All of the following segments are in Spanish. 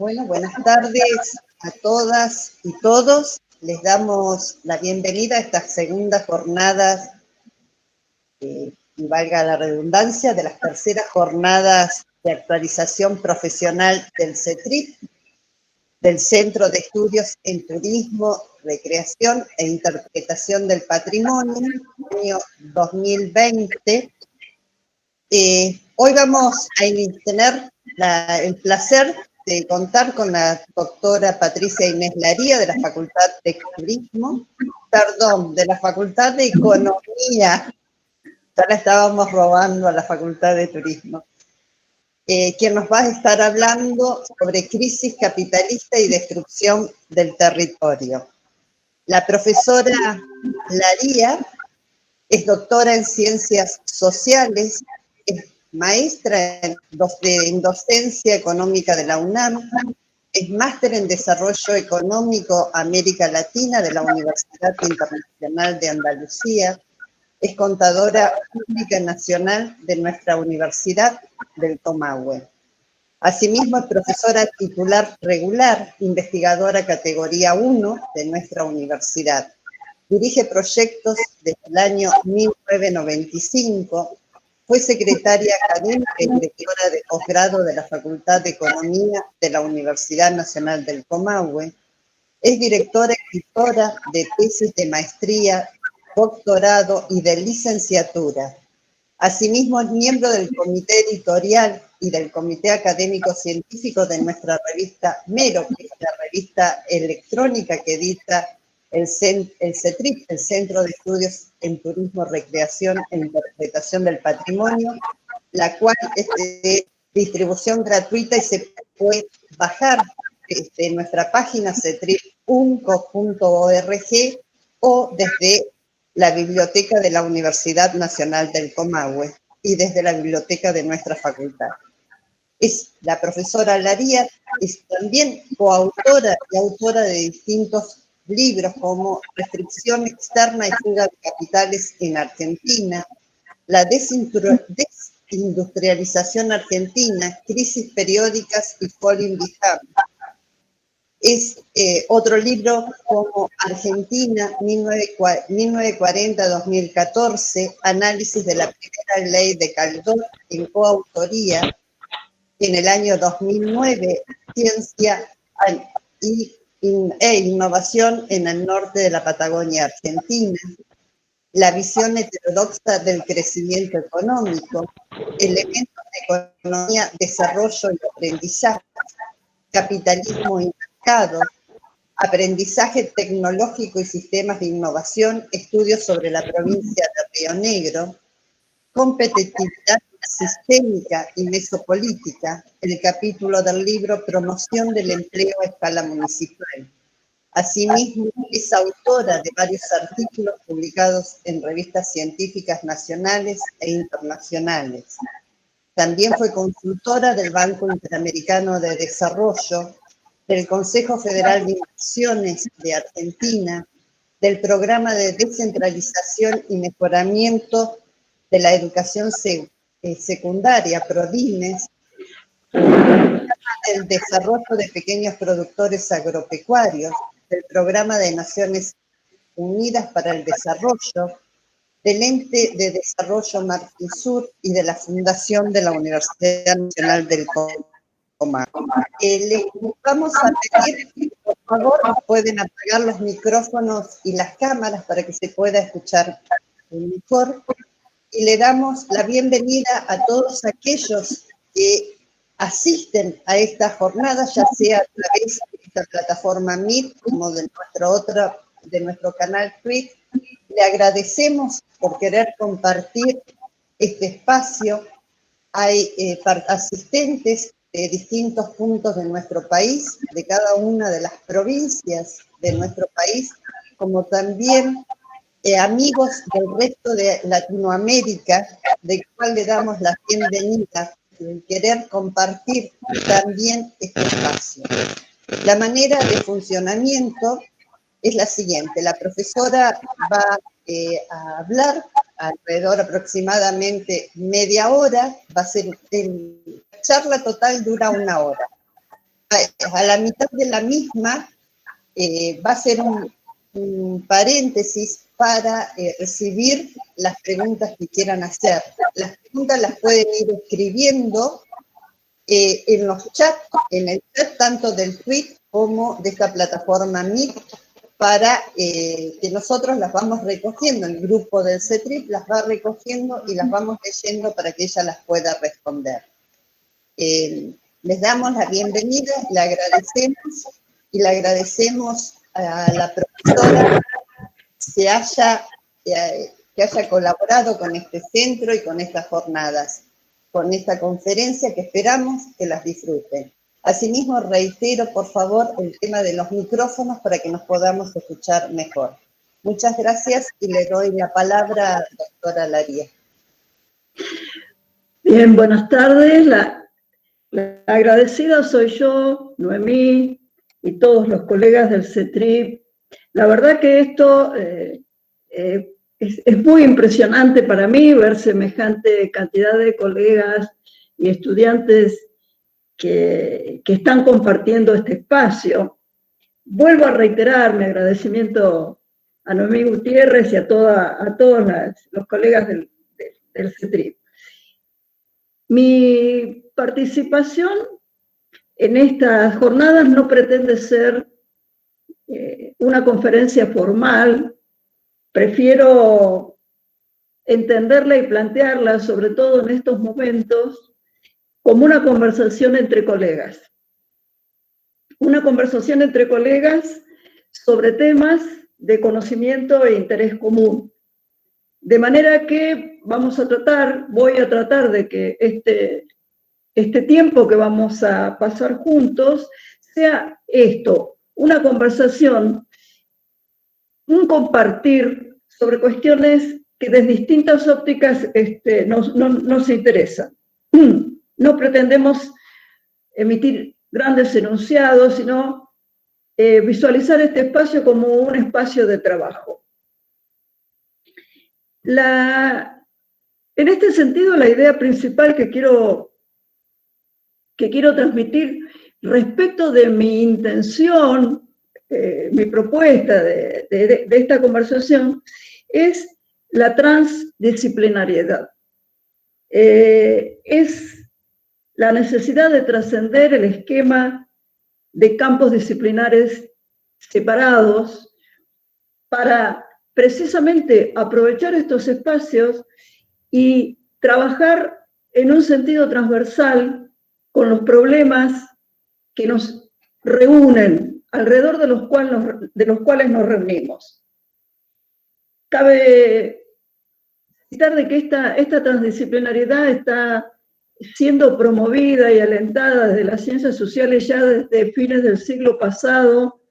Bueno, buenas tardes a todas y todos. Les damos la bienvenida a estas segundas jornadas, y valga la redundancia, de las terceras jornadas de actualización profesional del CETRIP, del Centro de Estudios en Turismo, Recreación e Interpretación del Patrimonio, año 2020. Hoy vamos a tener el placer de contar con la doctora Patricia Inés Laría de la Facultad de Turismo, de la Facultad de Economía, ya la estábamos robando a la Facultad de Turismo, quien nos va a estar hablando sobre crisis capitalista y destrucción del territorio. La profesora Laría es doctora en Ciencias Sociales, es maestra en docencia económica de la UNAM, es máster en Desarrollo Económico América Latina de la Universidad Internacional de Andalucía, es contadora pública nacional de nuestra Universidad del Comahue. Asimismo, es profesora titular regular, investigadora categoría 1 de nuestra universidad. Dirige proyectos desde el año 1995, fue secretaria académica y directora de posgrado de la Facultad de Economía de la Universidad Nacional del Comahue, es directora y escritora de tesis de maestría, doctorado y de licenciatura. Asimismo, es miembro del comité editorial y del comité académico científico de nuestra revista Mero, que es la revista electrónica que edita el CETRIP, el Centro de Estudios en Turismo, Recreación e Interpretación del Patrimonio, la cual es de distribución gratuita y se puede bajar desde nuestra página cetrip.unco.org o desde la biblioteca de la Universidad Nacional del Comahue y desde la biblioteca de nuestra facultad. La profesora Laría es también coautora y autora de distintos libros como Restricción externa y fuga de capitales en Argentina, La desindustrialización argentina, crisis periódicas y falling behind. Es otro libro como Argentina 1940-2014, análisis de la primera ley de Caldor en coautoría. en el año 2009, Ciencia e Innovación en el norte de la Patagonia Argentina, la visión heterodoxa del crecimiento económico, elementos de economía, desarrollo y aprendizaje, capitalismo y mercado, aprendizaje tecnológico y sistemas de innovación, estudios sobre la provincia de Río Negro, competitividad sistémica y mesopolítica, el capítulo del libro Promoción del empleo a escala municipal. Asimismo, es autora de varios artículos publicados en revistas científicas nacionales e internacionales. También fue consultora del Banco Interamericano de Desarrollo, del Consejo Federal de Inversiones de Argentina, del Programa de Descentralización y Mejoramiento de la Educación Secundaria, PRODIMES, del Desarrollo de Pequeños Productores Agropecuarios, del Programa de Naciones Unidas para el Desarrollo, del Ente de Desarrollo Martín Sur y de la Fundación de la Universidad Nacional del Comahue. Les vamos a pedir que, por favor, pueden apagar los micrófonos y las cámaras para que se pueda escuchar mejor. Y le damos la bienvenida a todos aquellos que asisten a esta jornada, ya sea a través de esta plataforma Meet, como de nuestro canal Twitch. Le agradecemos por querer compartir este espacio. Hay asistentes de distintos puntos de nuestro país, de cada una de las provincias de nuestro país, como también amigos del resto de Latinoamérica, del cual le damos la bienvenida, en querer compartir también este espacio. La manera de funcionamiento es la siguiente: la profesora va a hablar alrededor aproximadamente media hora, va a ser, la charla total dura 1 hora. A la mitad de la misma va a ser un paréntesis para recibir las preguntas que quieran hacer. Las preguntas las pueden ir escribiendo en los chats, en el chat tanto del tweet como de esta plataforma Meet, para que nosotros las vamos recogiendo, el grupo del CETRIP las va recogiendo y las vamos leyendo para que ella las pueda responder. Les damos la bienvenida, le agradecemos a la profesora que haya colaborado con este centro y con estas jornadas, con esta conferencia, que esperamos que las disfruten. Asimismo, reitero, por favor, el tema de los micrófonos para que nos podamos escuchar mejor. Muchas gracias y le doy la palabra a la doctora Laría. Bien, buenas tardes. La agradecida soy yo, Noemí, y todos los colegas del CETRIP. La verdad que esto es muy impresionante para mí, ver semejante cantidad de colegas y estudiantes que están compartiendo este espacio. Vuelvo a reiterar mi agradecimiento a Noemí Gutiérrez y a todos los colegas del CETRIP. Mi participación en estas jornadas no pretende ser una conferencia formal. Prefiero entenderla y plantearla, sobre todo en estos momentos, como una conversación entre colegas. Una conversación entre colegas sobre temas de conocimiento e interés común. De manera que voy a tratar de que este tiempo que vamos a pasar juntos sea esto, una conversación, un compartir sobre cuestiones que desde distintas ópticas nos interesan. No pretendemos emitir grandes enunciados, sino visualizar este espacio como un espacio de trabajo. En este sentido, la idea principal que quiero transmitir respecto de mi intención, mi propuesta de esta conversación, es la transdisciplinariedad. Es la necesidad de trascender el esquema de campos disciplinares separados para precisamente aprovechar estos espacios y trabajar en un sentido transversal con los problemas que nos reúnen, alrededor de los cuales nos reunimos. Cabe citar de que esta transdisciplinariedad está siendo promovida y alentada desde las ciencias sociales ya desde fines del siglo pasado,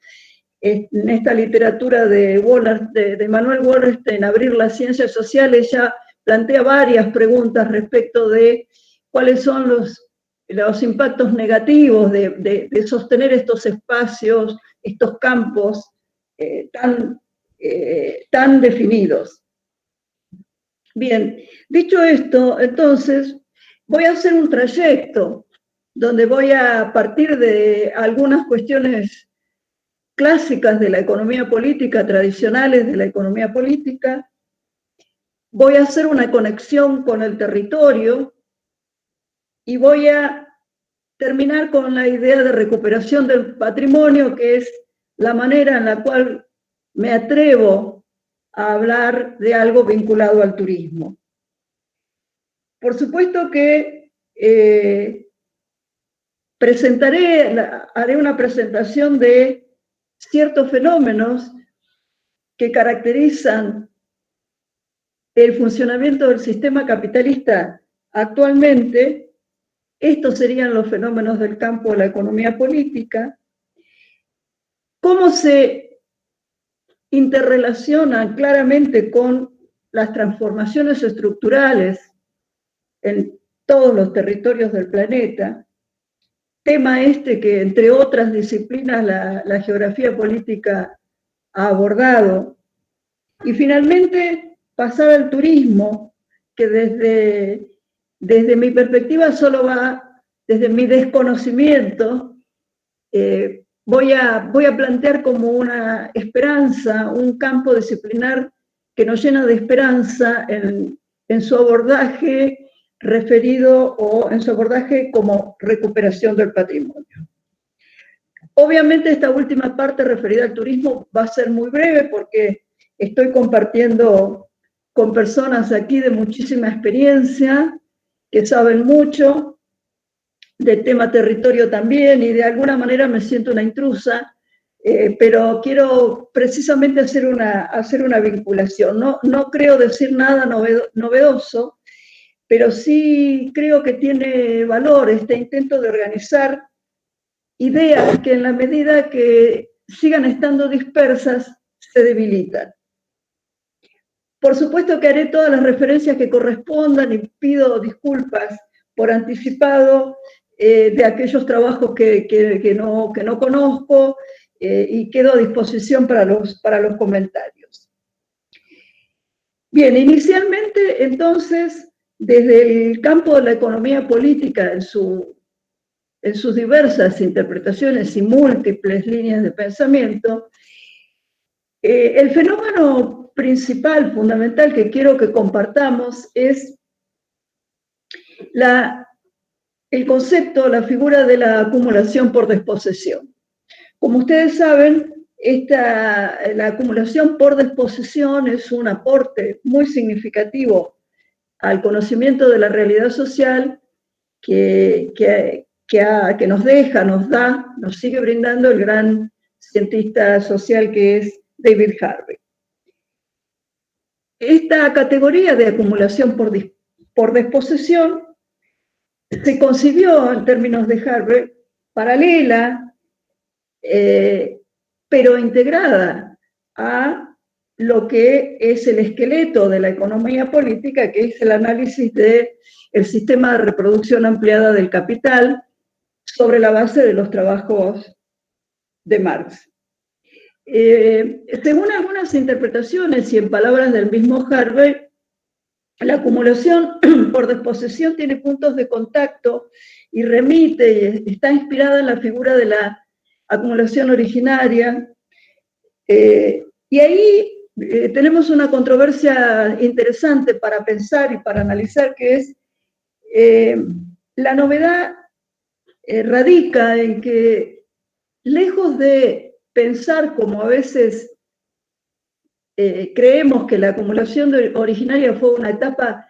en esta literatura de Manuel Wallerstein, Abrir las ciencias sociales, ya plantea varias preguntas respecto de cuáles son los impactos negativos de sostener estos espacios, estos campos tan definidos. Bien, dicho esto, entonces, voy a hacer un trayecto donde voy a partir de algunas cuestiones clásicas de la economía política, tradicionales de la economía política. Voy a hacer una conexión con el territorio y voy a terminar con la idea de recuperación del patrimonio, que es la manera en la cual me atrevo a hablar de algo vinculado al turismo. Por supuesto que haré una presentación de ciertos fenómenos que caracterizan el funcionamiento del sistema capitalista actualmente. Estos serían los fenómenos del campo de la economía política. ¿Cómo se interrelacionan claramente con las transformaciones estructurales en todos los territorios del planeta? Tema este que, entre otras disciplinas, la geografía política ha abordado. Y finalmente, pasar al turismo, que desde mi perspectiva solo va, desde mi desconocimiento, voy a plantear como una esperanza, un campo disciplinar que nos llena de esperanza en su abordaje referido o en su abordaje como recuperación del patrimonio. Obviamente esta última parte referida al turismo va a ser muy breve porque estoy compartiendo con personas aquí de muchísima experiencia, que saben mucho del tema territorio también, y de alguna manera me siento una intrusa, pero quiero precisamente hacer una vinculación. No creo decir nada novedoso, pero sí creo que tiene valor este intento de organizar ideas que en la medida que sigan estando dispersas, se debilitan. Por supuesto que haré todas las referencias que correspondan y pido disculpas por anticipado de aquellos trabajos que no conozco y quedo a disposición para los comentarios. Bien, inicialmente, entonces, desde el campo de la economía política, en sus diversas interpretaciones y múltiples líneas de pensamiento, el fenómeno principal, fundamental, que quiero que compartamos es el concepto, la figura de la acumulación por desposesión. Como ustedes saben, la acumulación por desposesión es un aporte muy significativo al conocimiento de la realidad social que nos sigue brindando el gran cientista social que es David Harvey. Esta categoría de acumulación por desposesión se concibió en términos de Harvey paralela, pero integrada a lo que es el esqueleto de la economía política, que es el análisis del sistema de reproducción ampliada del capital sobre la base de los trabajos de Marx. Según algunas interpretaciones y en palabras del mismo Harvey, la acumulación por desposesión tiene puntos de contacto y remite, está inspirada en la figura de la acumulación originaria. Y ahí tenemos una controversia interesante para pensar y para analizar, que es la novedad radica en que, lejos de pensar como a veces creemos que la acumulación originaria fue una etapa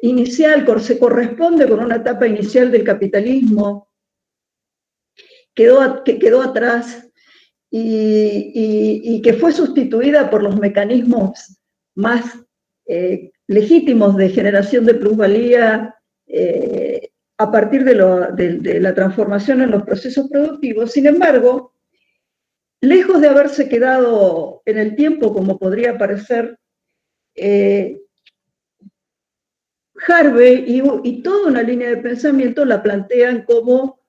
inicial, se corresponde con una etapa inicial del capitalismo, que quedó atrás y que fue sustituida por los mecanismos más legítimos de generación de plusvalía a partir de la transformación en los procesos productivos. Sin embargo, lejos de haberse quedado en el tiempo, como podría parecer, Harvey y toda una línea de pensamiento la plantean como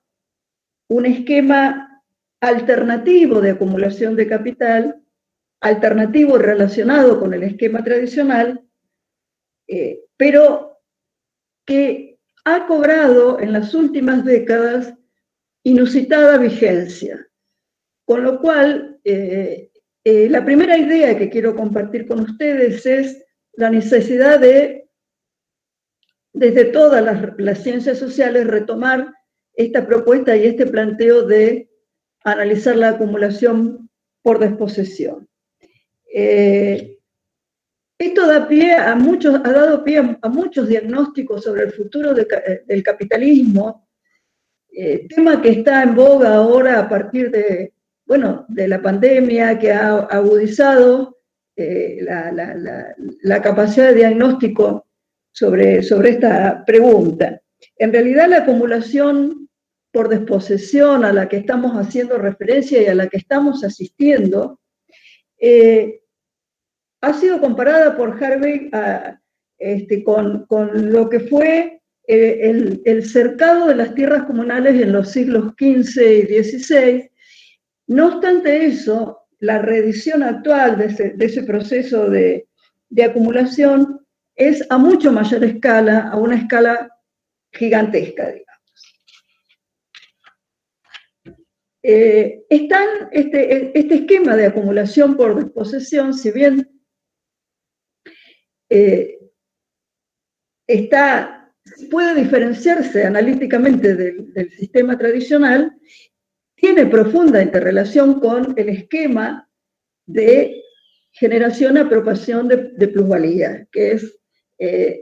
un esquema alternativo de acumulación de capital, alternativo relacionado con el esquema tradicional, pero que ha cobrado en las últimas décadas inusitada vigencia. Con lo cual, la primera idea que quiero compartir con ustedes es la necesidad de, desde todas las ciencias sociales, retomar esta propuesta y este planteo de analizar la acumulación por desposesión. Esto ha dado pie a muchos diagnósticos sobre el futuro del capitalismo, tema que está en boga ahora a partir de la pandemia, que ha agudizado la capacidad de diagnóstico sobre esta pregunta. En realidad, la acumulación por desposesión a la que estamos haciendo referencia y a la que estamos asistiendo ha sido comparada por Harvey con lo que fue el cercado de las tierras comunales en los siglos XV y XVI. No obstante eso, la reedición actual de ese proceso de acumulación es a mucho mayor escala, a una escala gigantesca, digamos. Este esquema de acumulación por desposesión, si bien puede diferenciarse analíticamente del sistema tradicional, tiene profunda interrelación con el esquema de generación y apropiación de plusvalía, que es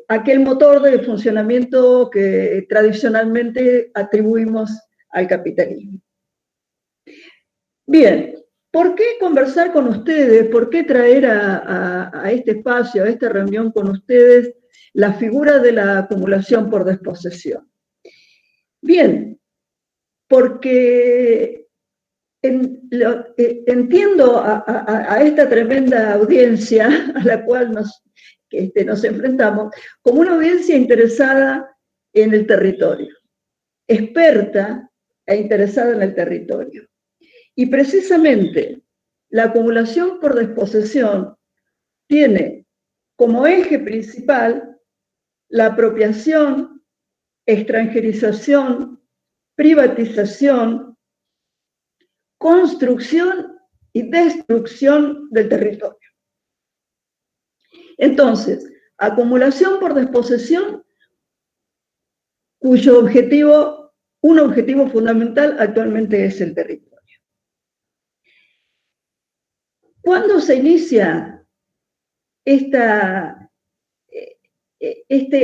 aquel motor de funcionamiento que tradicionalmente atribuimos al capitalismo. Bien, ¿por qué conversar con ustedes? ¿Por qué traer a este espacio, a esta reunión con ustedes, la figura de la acumulación por desposesión? Bien, porque entiendo a esta tremenda audiencia a la cual nos enfrentamos como una audiencia interesada en el territorio, experta e interesada en el territorio. Y precisamente la acumulación por desposesión tiene como eje principal la apropiación, extranjerización, privatización, construcción y destrucción del territorio. Entonces, acumulación por desposesión, cuyo un objetivo fundamental actualmente es el territorio. ¿Cuándo se inicia este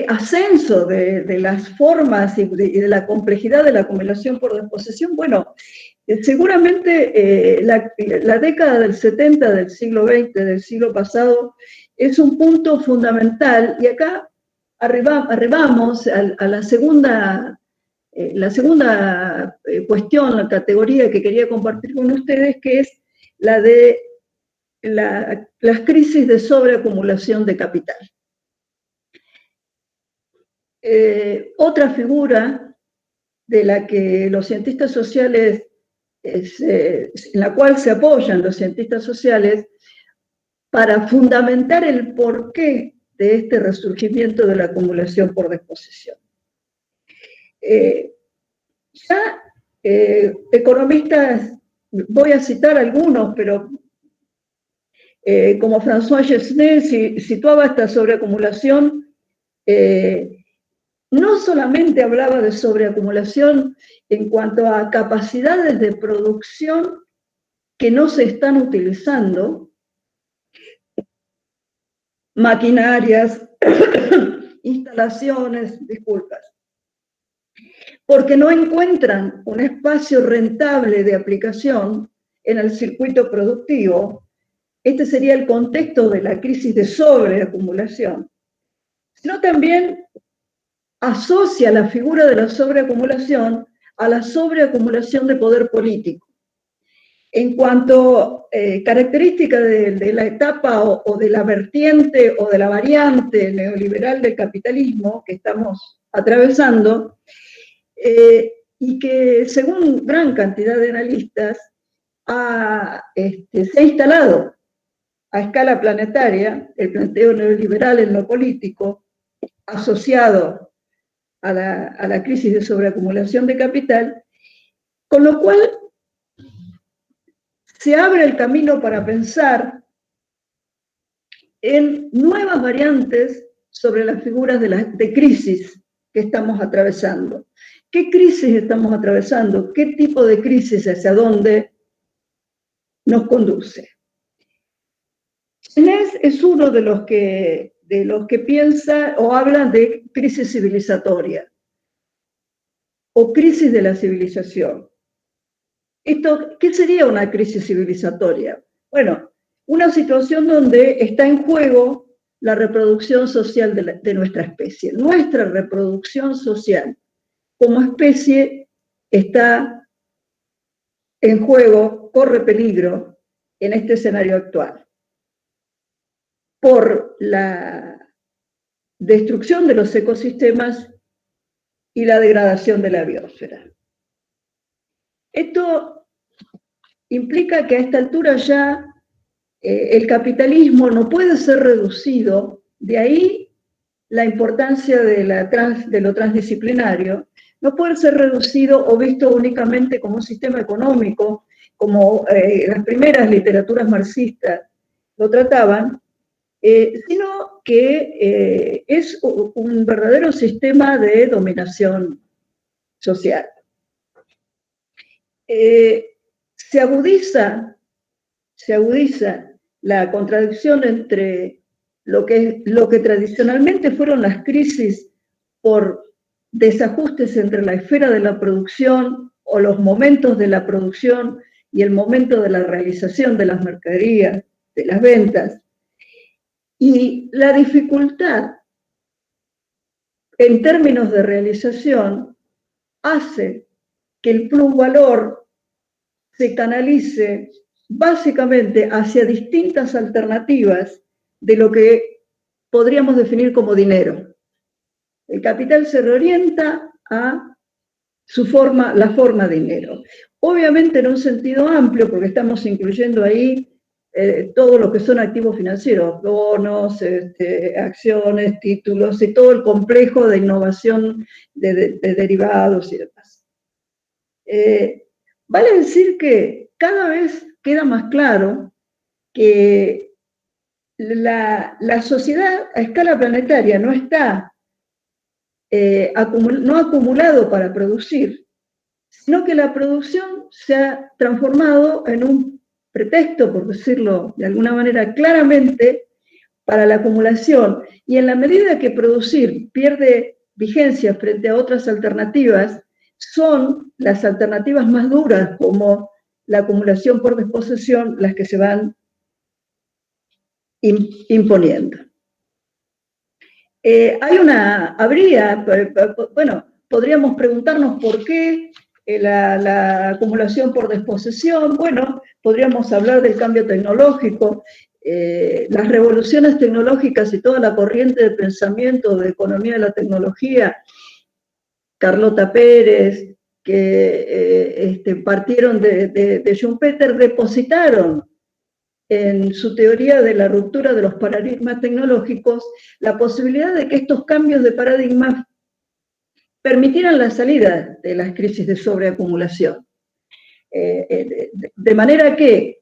ascenso de las formas y de la complejidad de la acumulación por desposesión? Bueno, seguramente la década del 70 del siglo XX, del siglo pasado, es un punto fundamental, y acá arribamos a la segunda cuestión, la categoría que quería compartir con ustedes, que es la de las crisis de sobreacumulación de capital. Otra figura de la que los cientistas sociales, en la cual se apoyan los cientistas sociales para fundamentar el porqué de este resurgimiento de la acumulación por desposesión. Economistas, voy a citar algunos, pero como François Chesnais situaba esta sobreacumulación no solamente hablaba de sobreacumulación en cuanto a capacidades de producción que no se están utilizando, maquinarias, instalaciones, disculpas, porque no encuentran un espacio rentable de aplicación en el circuito productivo. Este sería el contexto de la crisis de sobreacumulación, sino también asocia la figura de la sobreacumulación a la sobreacumulación de poder político. En cuanto característica de la etapa o de la vertiente o de la variante neoliberal del capitalismo que estamos atravesando, y que según gran cantidad de analistas se ha instalado a escala planetaria el planteo neoliberal en lo político, asociado a la crisis de sobreacumulación de capital, con lo cual se abre el camino para pensar en nuevas variantes sobre las figuras de crisis que estamos atravesando. ¿Qué crisis estamos atravesando? ¿Qué tipo de crisis hacia dónde nos conduce? Inés es uno de los que piensa o habla de crisis civilizatoria o crisis de la civilización. ¿Qué sería una crisis civilizatoria? Bueno, una situación donde está en juego la reproducción social de nuestra especie. Nuestra reproducción social como especie está en juego, corre peligro en este escenario actual, por la destrucción de los ecosistemas y la degradación de la biosfera. Esto implica que a esta altura ya el capitalismo no puede ser reducido, de ahí la importancia de lo transdisciplinario, no puede ser reducido o visto únicamente como un sistema económico, como las primeras literaturas marxistas lo trataban, sino que es un verdadero sistema de dominación social. Se agudiza la contradicción entre lo que tradicionalmente fueron las crisis por desajustes entre la esfera de la producción o los momentos de la producción y el momento de la realización de las mercaderías, de las ventas, y la dificultad en términos de realización hace que el plusvalor se canalice básicamente hacia distintas alternativas de lo que podríamos definir como dinero. El capital se reorienta a la forma dinero. Obviamente en un sentido amplio, porque estamos incluyendo ahí todo lo que son activos financieros, bonos, acciones, títulos y todo el complejo de innovación de derivados y demás. Vale decir que cada vez queda más claro que la sociedad a escala planetaria no está no acumulado para producir, sino que la producción se ha transformado en un pretexto, por decirlo de alguna manera claramente, para la acumulación. Y en la medida que producir pierde vigencia frente a otras alternativas, son las alternativas más duras, como la acumulación por desposesión, las que se van imponiendo. Podríamos preguntarnos por qué la acumulación por desposesión. Bueno, podríamos hablar del cambio tecnológico, las revoluciones tecnológicas y toda la corriente de pensamiento de economía de la tecnología, Carlota Pérez, que partieron de Schumpeter, depositaron en su teoría de la ruptura de los paradigmas tecnológicos la posibilidad de que estos cambios de paradigmas permitieran la salida de las crisis de sobreacumulación. De manera que,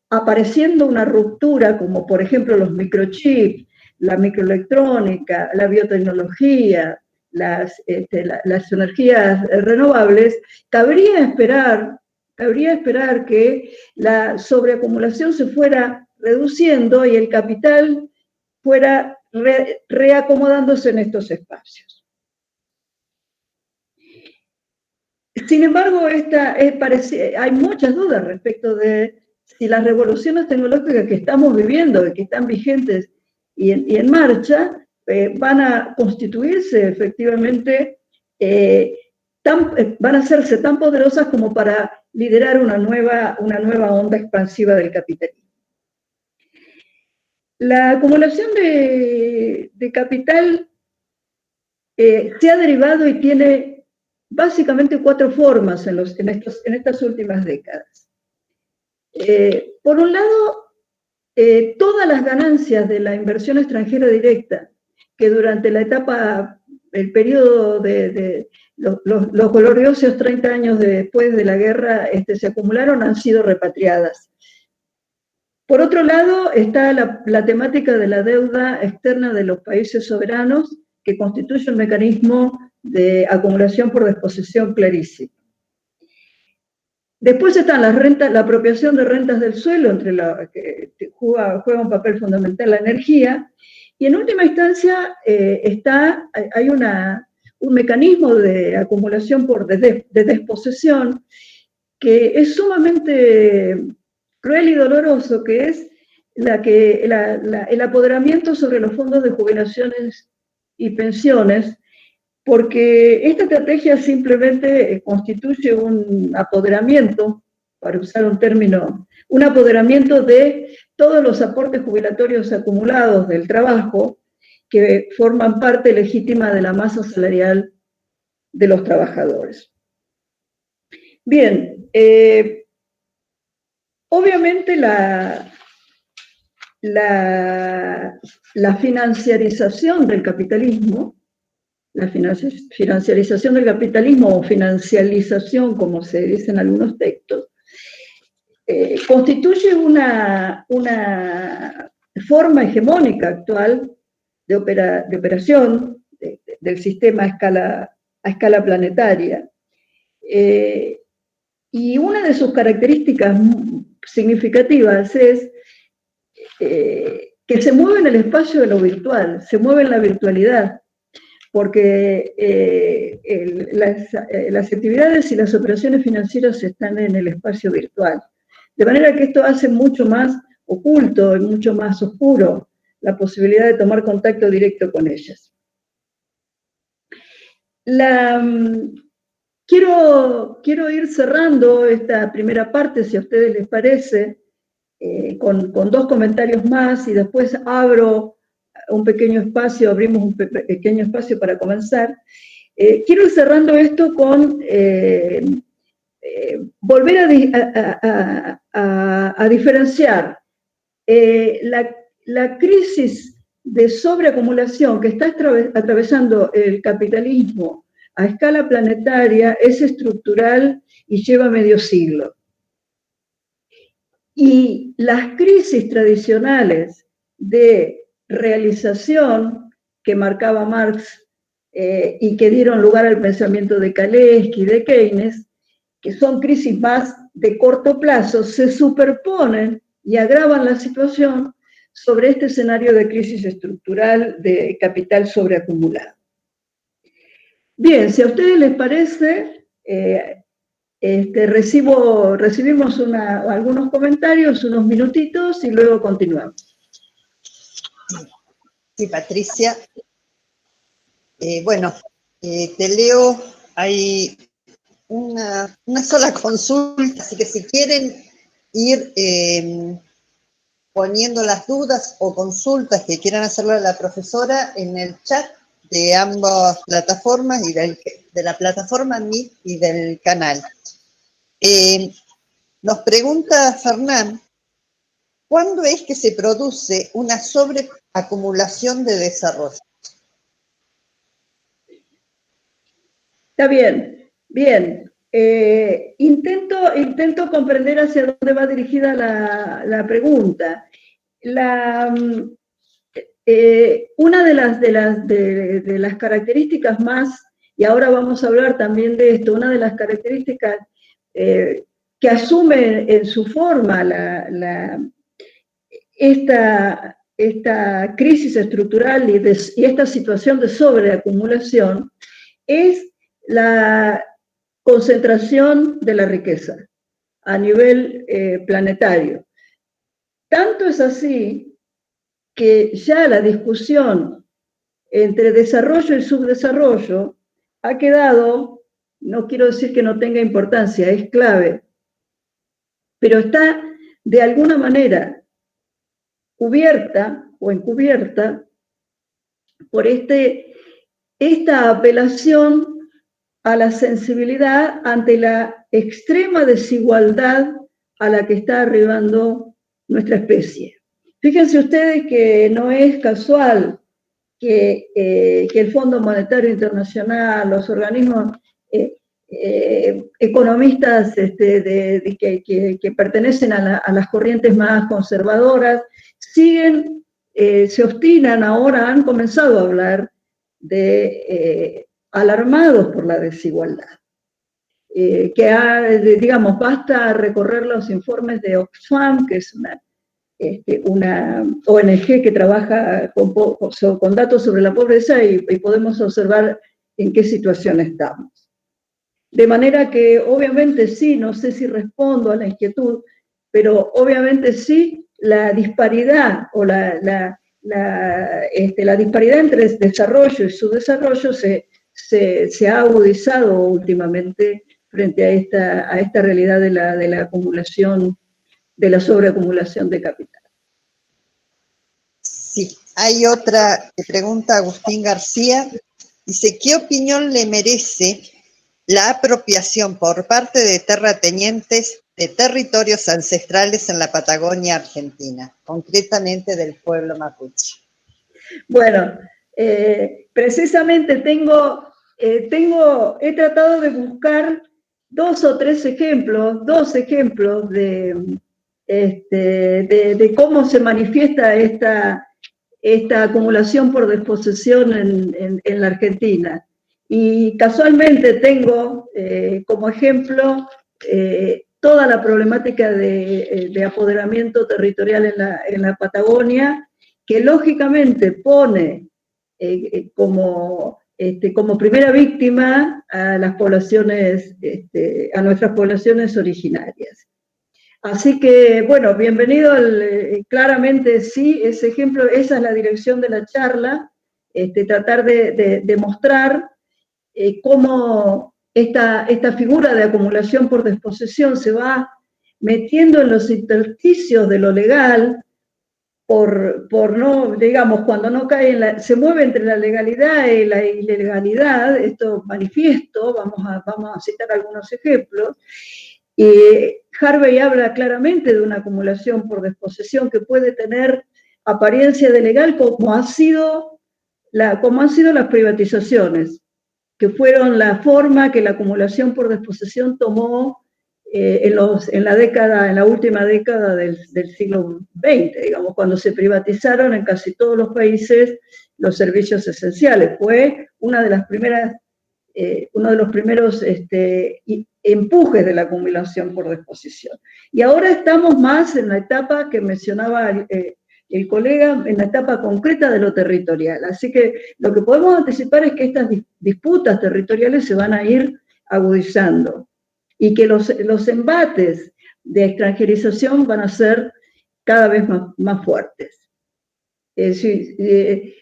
apareciendo una ruptura, como por ejemplo los microchips, la microelectrónica, la biotecnología, las energías renovables, cabría esperar que la sobreacumulación se fuera reduciendo y el capital fuera reacomodándose en estos espacios. Sin embargo, hay muchas dudas respecto de si las revoluciones tecnológicas que estamos viviendo y que están vigentes y en marcha van a constituirse efectivamente, van a hacerse tan poderosas como para liderar una nueva onda expansiva del capitalismo. La acumulación de capital se ha derivado y tiene básicamente 4 formas en estas últimas décadas. Por un lado, todas las ganancias de la inversión extranjera directa, que durante el periodo de los gloriosos 30 años después de la guerra se acumularon, han sido repatriadas. Por otro lado, está la temática de la deuda externa de los países soberanos, que constituye un mecanismo de acumulación por desposesión clarísimo. Después están las rentas, la apropiación de rentas del suelo, que juega un papel fundamental la energía, y en última instancia hay un mecanismo de acumulación de desposesión que es sumamente cruel y doloroso, que es el apoderamiento sobre los fondos de jubilaciones y pensiones, porque esta estrategia simplemente constituye un apoderamiento, para usar un término, un apoderamiento de todos los aportes jubilatorios acumulados del trabajo que forman parte legítima de la masa salarial de los trabajadores. Bien, obviamente la financiarización del capitalismo, o financialización, como se dice en algunos textos, constituye una forma hegemónica actual de operación del sistema a escala planetaria. Y una de sus características significativas es que se mueve en el espacio de lo virtual, se mueve en la virtualidad, porque las actividades y las operaciones financieras están en el espacio virtual. De manera que esto hace mucho más oculto y mucho más oscuro la posibilidad de tomar contacto directo con ellas. Quiero ir cerrando esta primera parte, si a ustedes les parece, con 2 comentarios más, y después abrimos un pequeño espacio para comenzar. Quiero ir cerrando esto con volver a diferenciar la crisis de sobreacumulación que está atravesando el capitalismo a escala planetaria. Es estructural y lleva medio siglo. Y las crisis tradicionales de realización que marcaba Marx y que dieron lugar al pensamiento de Kalecki y de Keynes, que son crisis más de corto plazo, se superponen y agravan la situación sobre este escenario de crisis estructural de capital sobreacumulado. Bien, si a ustedes les parece, recibimos algunos comentarios, unos minutitos, y luego continuamos. Sí, Patricia. Bueno, te leo, hay una sola consulta, así que si quieren ir poniendo las dudas o consultas que quieran hacerle a la profesora en el chat de ambas plataformas, y de la plataforma Meet y del canal. Nos pregunta Fernán, ¿cuándo es que se produce una sobreacumulación de desarrollo? Está bien, bien. Intento comprender hacia dónde va dirigida la pregunta. una de las características más, y ahora vamos a hablar también de esto, una de las características que asume en su forma esta crisis estructural y esta situación de sobreacumulación es la concentración de la riqueza a nivel planetario. Tanto es así que ya la discusión entre desarrollo y subdesarrollo ha quedado, no quiero decir que no tenga importancia, es clave, pero está de alguna manera cubierta o encubierta por esta apelación a la sensibilidad ante la extrema desigualdad a la que está arribando nuestra especie. Fíjense ustedes que no es casual que el Fondo Monetario Internacional, los organismos economistas que pertenecen a las corrientes más conservadoras, se obstinan ahora, han comenzado a hablar de alarmados por la desigualdad. Digamos, basta recorrer los informes de Oxfam, que es una ONG que trabaja con datos sobre la pobreza y podemos observar en qué situación estamos. De manera que obviamente sí, no sé si respondo a la inquietud, pero obviamente sí, la disparidad o la disparidad entre desarrollo y subdesarrollo se ha agudizado últimamente frente a esta realidad de la acumulación, de la sobreacumulación de capital. Sí, hay otra que pregunta Agustín García. Dice, ¿qué opinión le merece la apropiación por parte de terratenientes de territorios ancestrales en la Patagonia Argentina, concretamente del pueblo mapuche? Bueno, precisamente he tratado de buscar dos ejemplos de cómo se manifiesta esta acumulación por desposesión en la Argentina. Y casualmente tengo como ejemplo toda la problemática de apoderamiento territorial en la Patagonia, que lógicamente pone como primera víctima a las poblaciones, a nuestras poblaciones originarias. Así que, bueno, bienvenido, claramente sí, ese ejemplo, esa es la dirección de la charla, tratar de mostrar cómo esta figura de acumulación por desposesión se va metiendo en los intersticios de lo legal, por no, digamos, cuando no cae se mueve entre la legalidad y la ilegalidad, esto manifiesto, vamos a citar algunos ejemplos. Harvey habla claramente de una acumulación por desposesión que puede tener apariencia de legal, como han sido las privatizaciones, que fueron la forma que la acumulación por desposesión tomó en la última década del siglo XX, digamos, cuando se privatizaron en casi todos los países los servicios esenciales. Fue uno de los primeros empujes de la acumulación por desposesión. Y ahora estamos más en la etapa que mencionaba el colega, en la etapa concreta de lo territorial. Así que lo que podemos anticipar es que estas disputas territoriales se van a ir agudizando y que los embates de extranjerización van a ser cada vez más fuertes.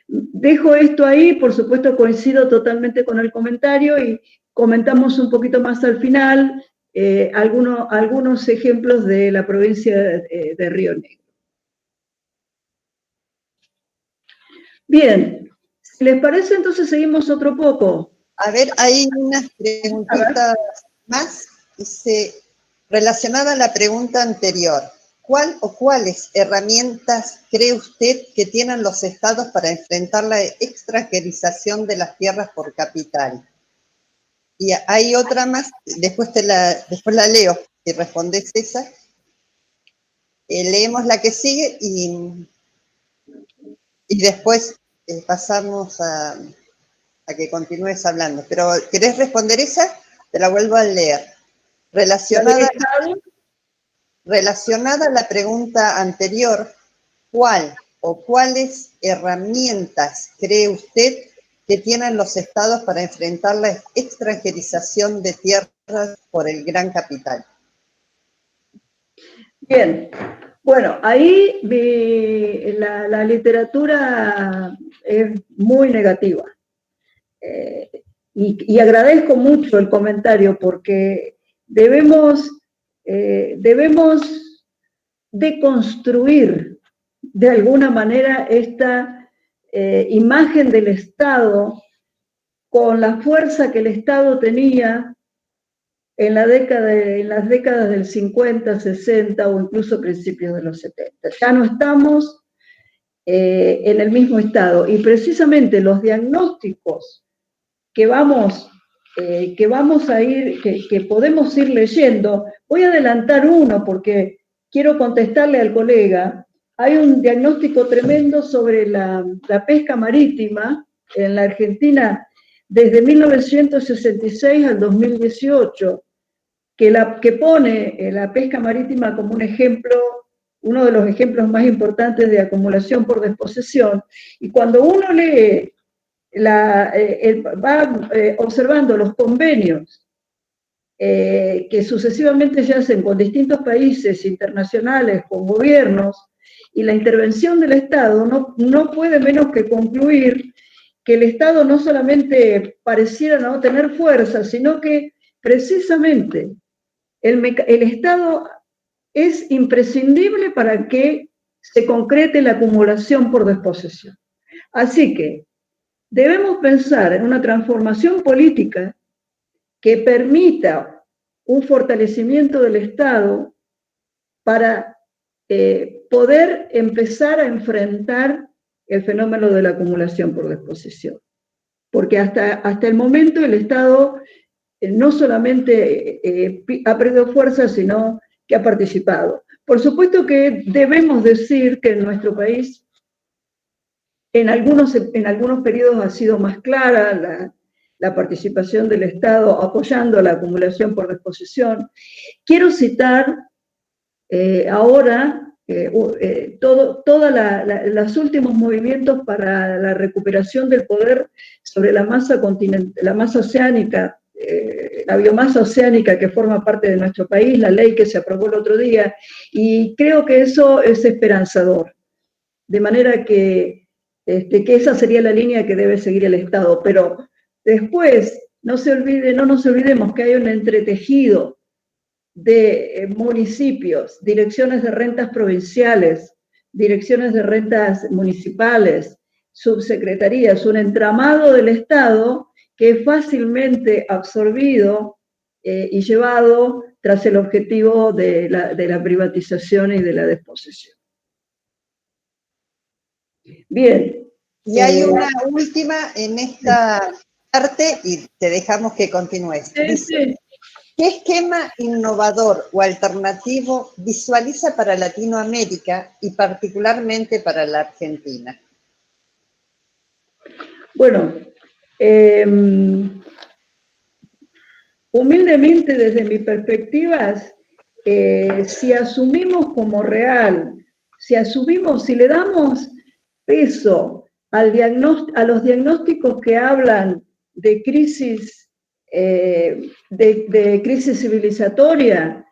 Dejo esto ahí, por supuesto coincido totalmente con el comentario y comentamos un poquito más al final algunos ejemplos de la provincia de Río Negro. Bien, si les parece, entonces seguimos otro poco. A ver, hay unas preguntitas más, relacionada a la pregunta anterior. ¿Cuál o cuáles herramientas cree usted que tienen los estados para enfrentar la extranjerización de las tierras por capital? Y hay otra más, después la leo, si respondes esa. Leemos la que sigue y y después pasamos a que continúes hablando. Pero, ¿querés responder esa? Te la vuelvo a leer. Relacionada a la pregunta anterior, ¿cuál o cuáles herramientas cree usted que tienen los estados para enfrentar la extranjerización de tierras por el gran capital? Bien, bueno, ahí la literatura es muy negativa. Y agradezco mucho el comentario porque debemos deconstruir de alguna manera esta imagen del Estado con la fuerza que el Estado tenía en las décadas del 50, 60 o incluso principios de los 70. Ya no estamos en el mismo estado y precisamente los diagnósticos que podemos ir leyendo, voy a adelantar uno porque quiero contestarle al colega. Hay un diagnóstico tremendo sobre la pesca marítima en la Argentina desde 1966 al 2018, que pone la pesca marítima como un ejemplo, uno de los ejemplos más importantes de acumulación por desposesión. Y cuando uno lee, va observando los convenios que sucesivamente se hacen con distintos países internacionales, con gobiernos, y la intervención del Estado, no puede menos que concluir que el Estado no solamente pareciera no tener fuerza, sino que precisamente el Estado es imprescindible para que se concrete la acumulación por desposesión. Así que debemos pensar en una transformación política que permita un fortalecimiento del Estado para poder empezar a enfrentar el fenómeno de la acumulación por desposesión. Porque hasta el momento el Estado no solamente ha perdido fuerza, sino que ha participado. Por supuesto que debemos decir que en nuestro país en algunos periodos ha sido más clara la participación del Estado apoyando la acumulación por desposesión. Quiero citar ahora todos los últimos movimientos para la recuperación del poder sobre la masa oceánica, la biomasa oceánica que forma parte de nuestro país, la ley que se aprobó el otro día, y creo que eso es esperanzador. De manera que esa sería la línea que debe seguir el Estado. Pero después, no nos olvidemos que hay un entretejido de municipios, direcciones de rentas provinciales, direcciones de rentas municipales, subsecretarías, un entramado del Estado que es fácilmente absorbido y llevado tras el objetivo de la privatización y de la desposesión. Bien. Y hay una última en esta parte y te dejamos que continúes. Dice, ¿qué esquema innovador o alternativo visualiza para Latinoamérica y particularmente para la Argentina? Bueno, humildemente desde mi perspectiva, si asumimos como real, si le damos peso a los diagnósticos que hablan de crisis, de crisis civilizatoria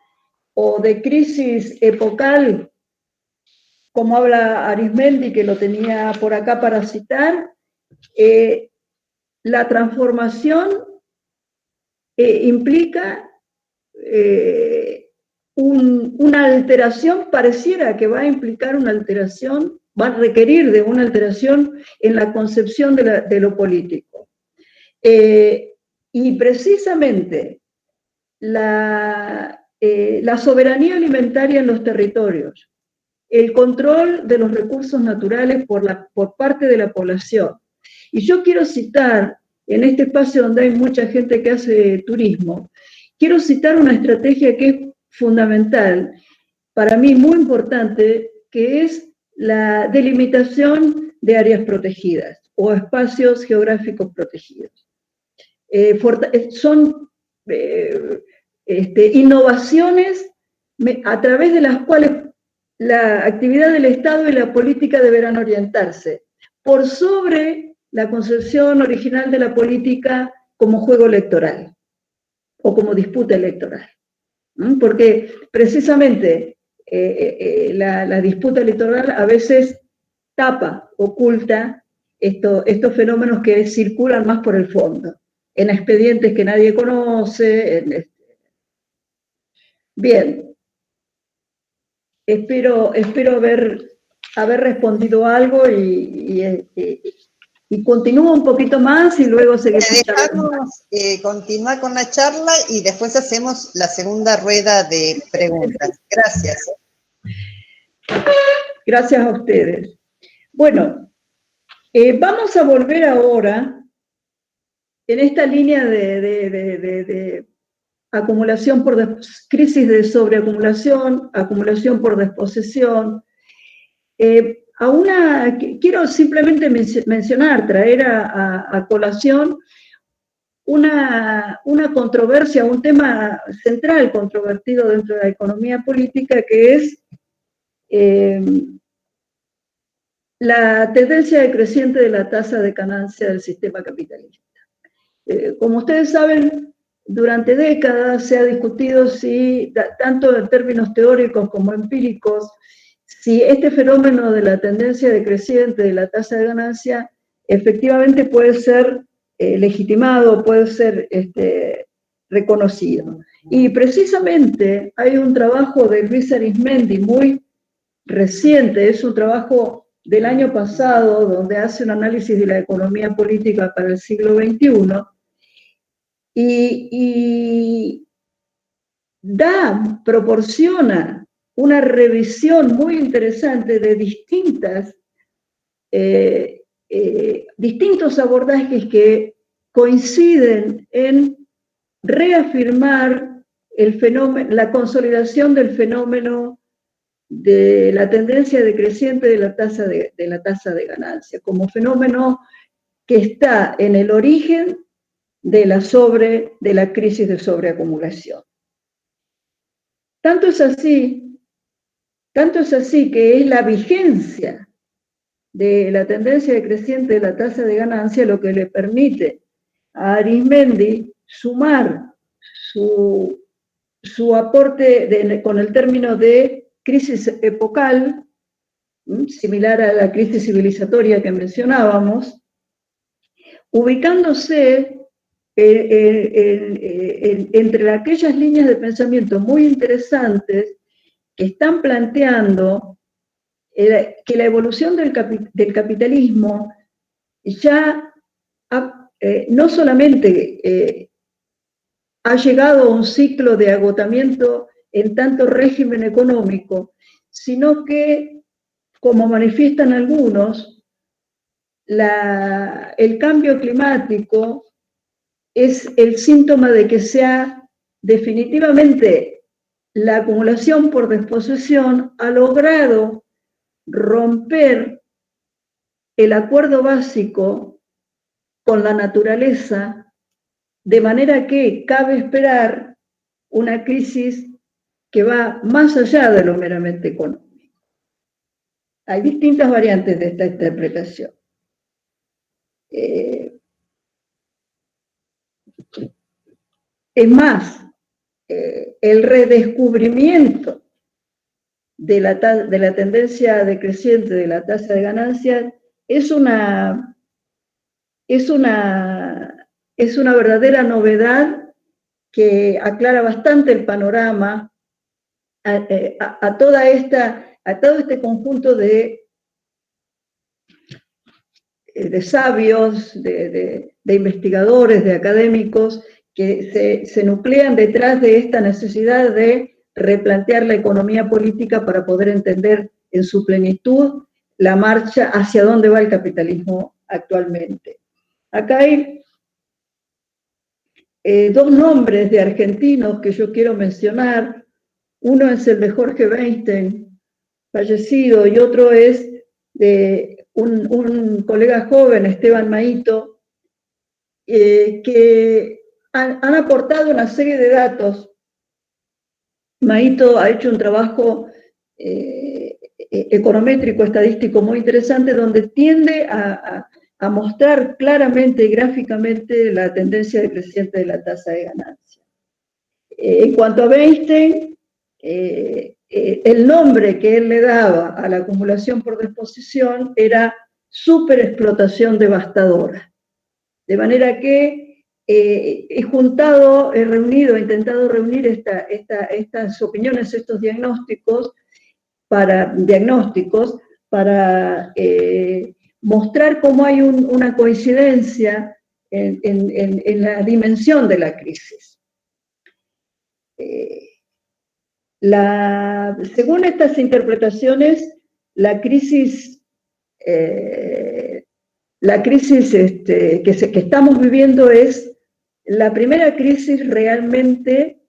o de crisis epocal, como habla Arismendi, que lo tenía por acá para citar, la transformación implica una alteración, pareciera que va a implicar una alteración, va a requerir de una alteración en la concepción de lo político. Y precisamente la soberanía alimentaria en los territorios, el control de los recursos naturales por parte de la población. Y yo quiero citar, en este espacio donde hay mucha gente que hace turismo, quiero citar una estrategia que es fundamental, para mí muy importante, que es la delimitación de áreas protegidas o espacios geográficos protegidos. Son innovaciones a través de las cuales la actividad del Estado y la política deberán orientarse, por sobre la concepción original de la política como juego electoral o como disputa electoral. Porque precisamente la disputa electoral a veces tapa, oculta estos fenómenos que circulan más por el fondo, en expedientes que nadie conoce. Bien, espero haber respondido algo y continúo un poquito más y luego seguimos. Dejamos continuar con la charla y después hacemos la segunda rueda de preguntas. Gracias. Gracias a ustedes. Bueno, vamos a volver ahora en esta línea de acumulación por crisis de sobreacumulación, acumulación por desposesión. Quiero simplemente mencionar, traer a colación una controversia, un tema central controvertido dentro de la economía política, que es la tendencia decreciente de la tasa de ganancia del sistema capitalista. Como ustedes saben, durante décadas se ha discutido si, tanto en términos teóricos como empíricos, si este fenómeno de la tendencia decreciente de la tasa de ganancia efectivamente puede ser legitimado, puede ser reconocido. Y precisamente hay un trabajo de Luis Arizmendi muy reciente, es un trabajo del año pasado, donde hace un análisis de la economía política para el siglo XXI, y proporciona una revisión muy interesante de distintos abordajes que coinciden en reafirmar la consolidación del fenómeno de la tendencia decreciente de la tasa de ganancia, como fenómeno que está en el origen de la crisis de sobreacumulación. Tanto es así que es la vigencia de la tendencia decreciente de la tasa de ganancia lo que le permite a Arizmendi sumar su aporte con el término de crisis epocal, similar a la crisis civilizatoria que mencionábamos, ubicándose entre aquellas líneas de pensamiento muy interesantes que están planteando que la evolución del capitalismo ya no solamente ha llegado a un ciclo de agotamiento en tanto régimen económico, sino que, como manifiestan algunos, el cambio climático es el síntoma de que definitivamente la acumulación por desposesión ha logrado romper el acuerdo básico con la naturaleza, de manera que cabe esperar una crisis que va más allá de lo meramente económico. Hay distintas variantes de esta interpretación. Es más, el redescubrimiento de la tendencia decreciente de la tasa de ganancias es una verdadera novedad que aclara bastante el panorama a todo este conjunto de sabios, de investigadores, de académicos, que se nuclean detrás de esta necesidad de replantear la economía política para poder entender en su plenitud la marcha hacia dónde va el capitalismo actualmente. Acá hay dos nombres de argentinos que yo quiero mencionar. Uno es el de Jorge Weinstein, fallecido, y otro es de un colega joven, Esteban Maito, que han aportado una serie de datos. Maito ha hecho un trabajo econométrico, estadístico muy interesante, donde tiende a mostrar claramente y gráficamente la tendencia decreciente de la tasa de ganancia. En cuanto a Weinstein, el nombre que él le daba a la acumulación por disposición era superexplotación devastadora. De manera que he intentado reunir estas opiniones, estos diagnósticos para mostrar cómo hay una coincidencia en la dimensión de la crisis. Según estas interpretaciones, la crisis que estamos viviendo es la primera crisis realmente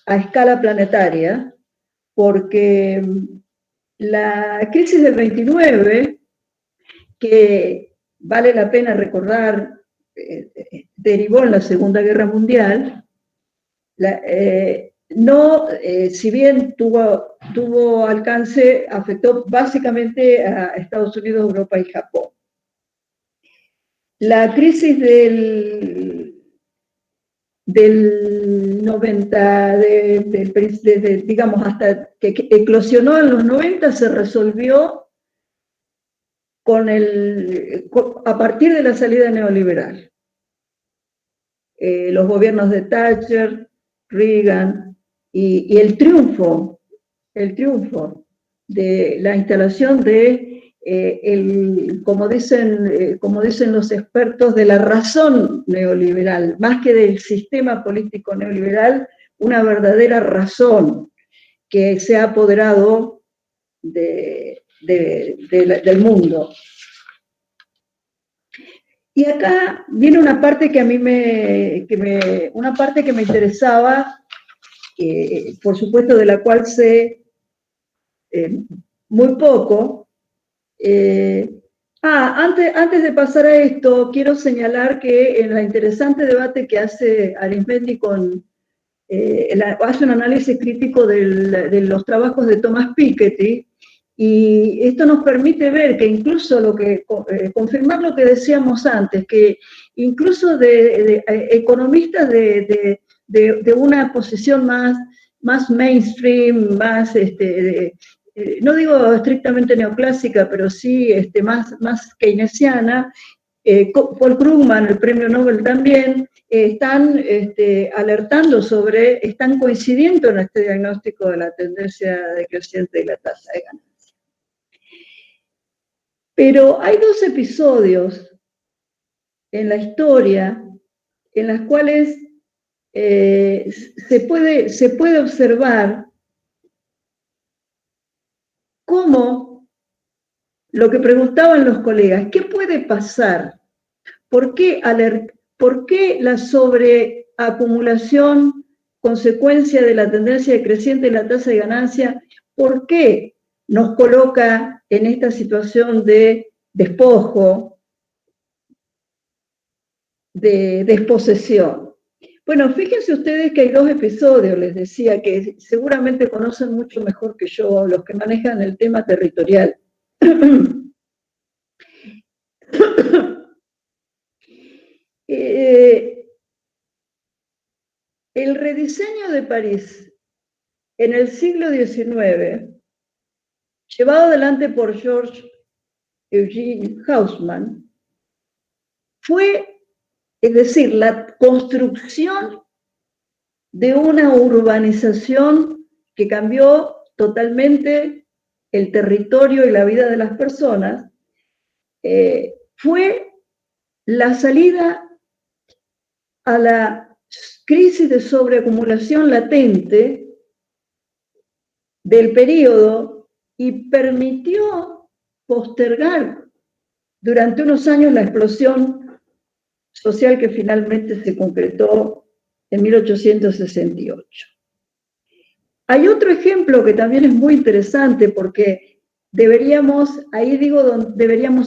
a escala planetaria, porque la crisis del 29, que vale la pena recordar, derivó en la Segunda Guerra Mundial, si bien tuvo alcance, afectó básicamente a Estados Unidos, Europa y Japón. La crisis del 90, digamos, hasta que eclosionó en los 90, se resolvió a partir de la salida neoliberal. Los gobiernos de Thatcher, Reagan y el triunfo de la instalación de como dicen los expertos, de la razón neoliberal, más que del sistema político neoliberal, una verdadera razón que se ha apoderado del mundo. Y acá viene una parte que a mí me interesaba, por supuesto de la cual sé muy poco. Antes de pasar a esto, quiero señalar que en el interesante debate que hace Arizmendi hace un análisis crítico de los trabajos de Thomas Piketty, y esto nos permite ver que incluso confirmar lo que decíamos antes, que incluso de economistas de una posición más mainstream, más no digo estrictamente neoclásica, pero sí más keynesiana, Paul Krugman, el premio Nobel también, están alertando están coincidiendo en este diagnóstico de la tendencia decreciente de la tasa de ganancia. Pero hay dos episodios en la historia en los cuales se puede observar cómo lo que preguntaban los colegas, ¿qué puede pasar? ¿Por qué la sobreacumulación, consecuencia de la tendencia decreciente de la tasa de ganancia, por qué nos coloca en esta situación de despojo, de desposesión? Bueno, fíjense ustedes que hay dos episodios, les decía, que seguramente conocen mucho mejor que yo, los que manejan el tema territorial. El rediseño de París en el siglo XIX, llevado adelante por George Eugene Haussmann, es decir, la construcción de una urbanización que cambió totalmente el territorio y la vida de las personas, fue la salida a la crisis de sobreacumulación latente del periodo y permitió postergar durante unos años la explosión social que finalmente se concretó en 1868. Hay otro ejemplo que también es muy interesante porque deberíamos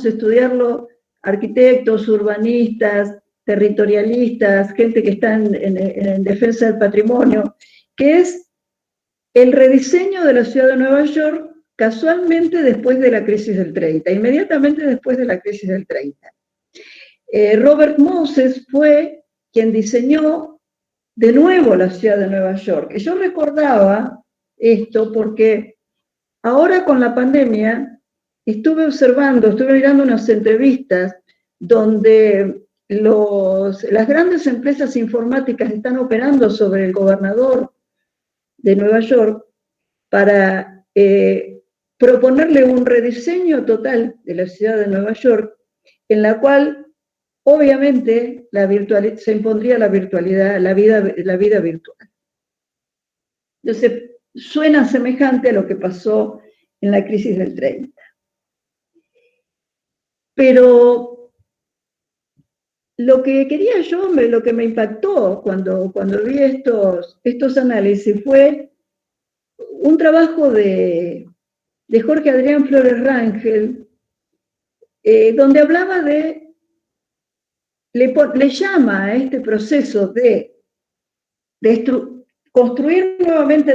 estudiarlo arquitectos, urbanistas, territorialistas, gente que está en defensa del patrimonio, que es el rediseño de la ciudad de Nueva York casualmente después de la crisis del 30, inmediatamente después de la crisis del 30. Robert Moses fue quien diseñó de nuevo la ciudad de Nueva York. Y yo recordaba esto porque ahora con la pandemia estuve mirando unas entrevistas donde las grandes empresas informáticas están operando sobre el gobernador de Nueva York para proponerle un rediseño total de la ciudad de Nueva York, en la cual obviamente se impondría la virtualidad, la vida virtual. Entonces, suena semejante a lo que pasó en la crisis del 30. Pero lo que quería yo, lo que me impactó cuando vi estos análisis fue un trabajo de Jorge Adrián Flores Rangel, donde hablaba le llama a este proceso de construir nuevamente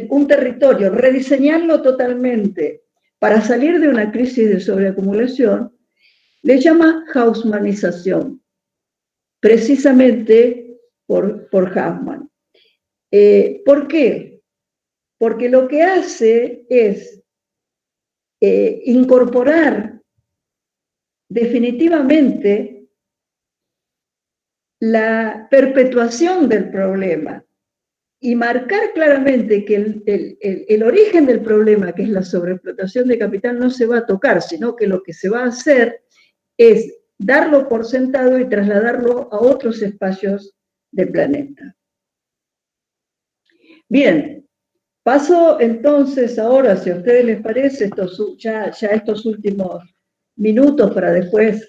un territorio, rediseñarlo totalmente para salir de una crisis de sobreacumulación, le llama Haussmannización, precisamente por Haussmann. ¿Por qué? Porque lo que hace es incorporar definitivamente la perpetuación del problema y marcar claramente que el origen del problema, que es la sobreexplotación de capital, no se va a tocar, sino que lo que se va a hacer es darlo por sentado y trasladarlo a otros espacios del planeta. Bien, paso entonces ahora, si a ustedes les parece, estos últimos minutos para después,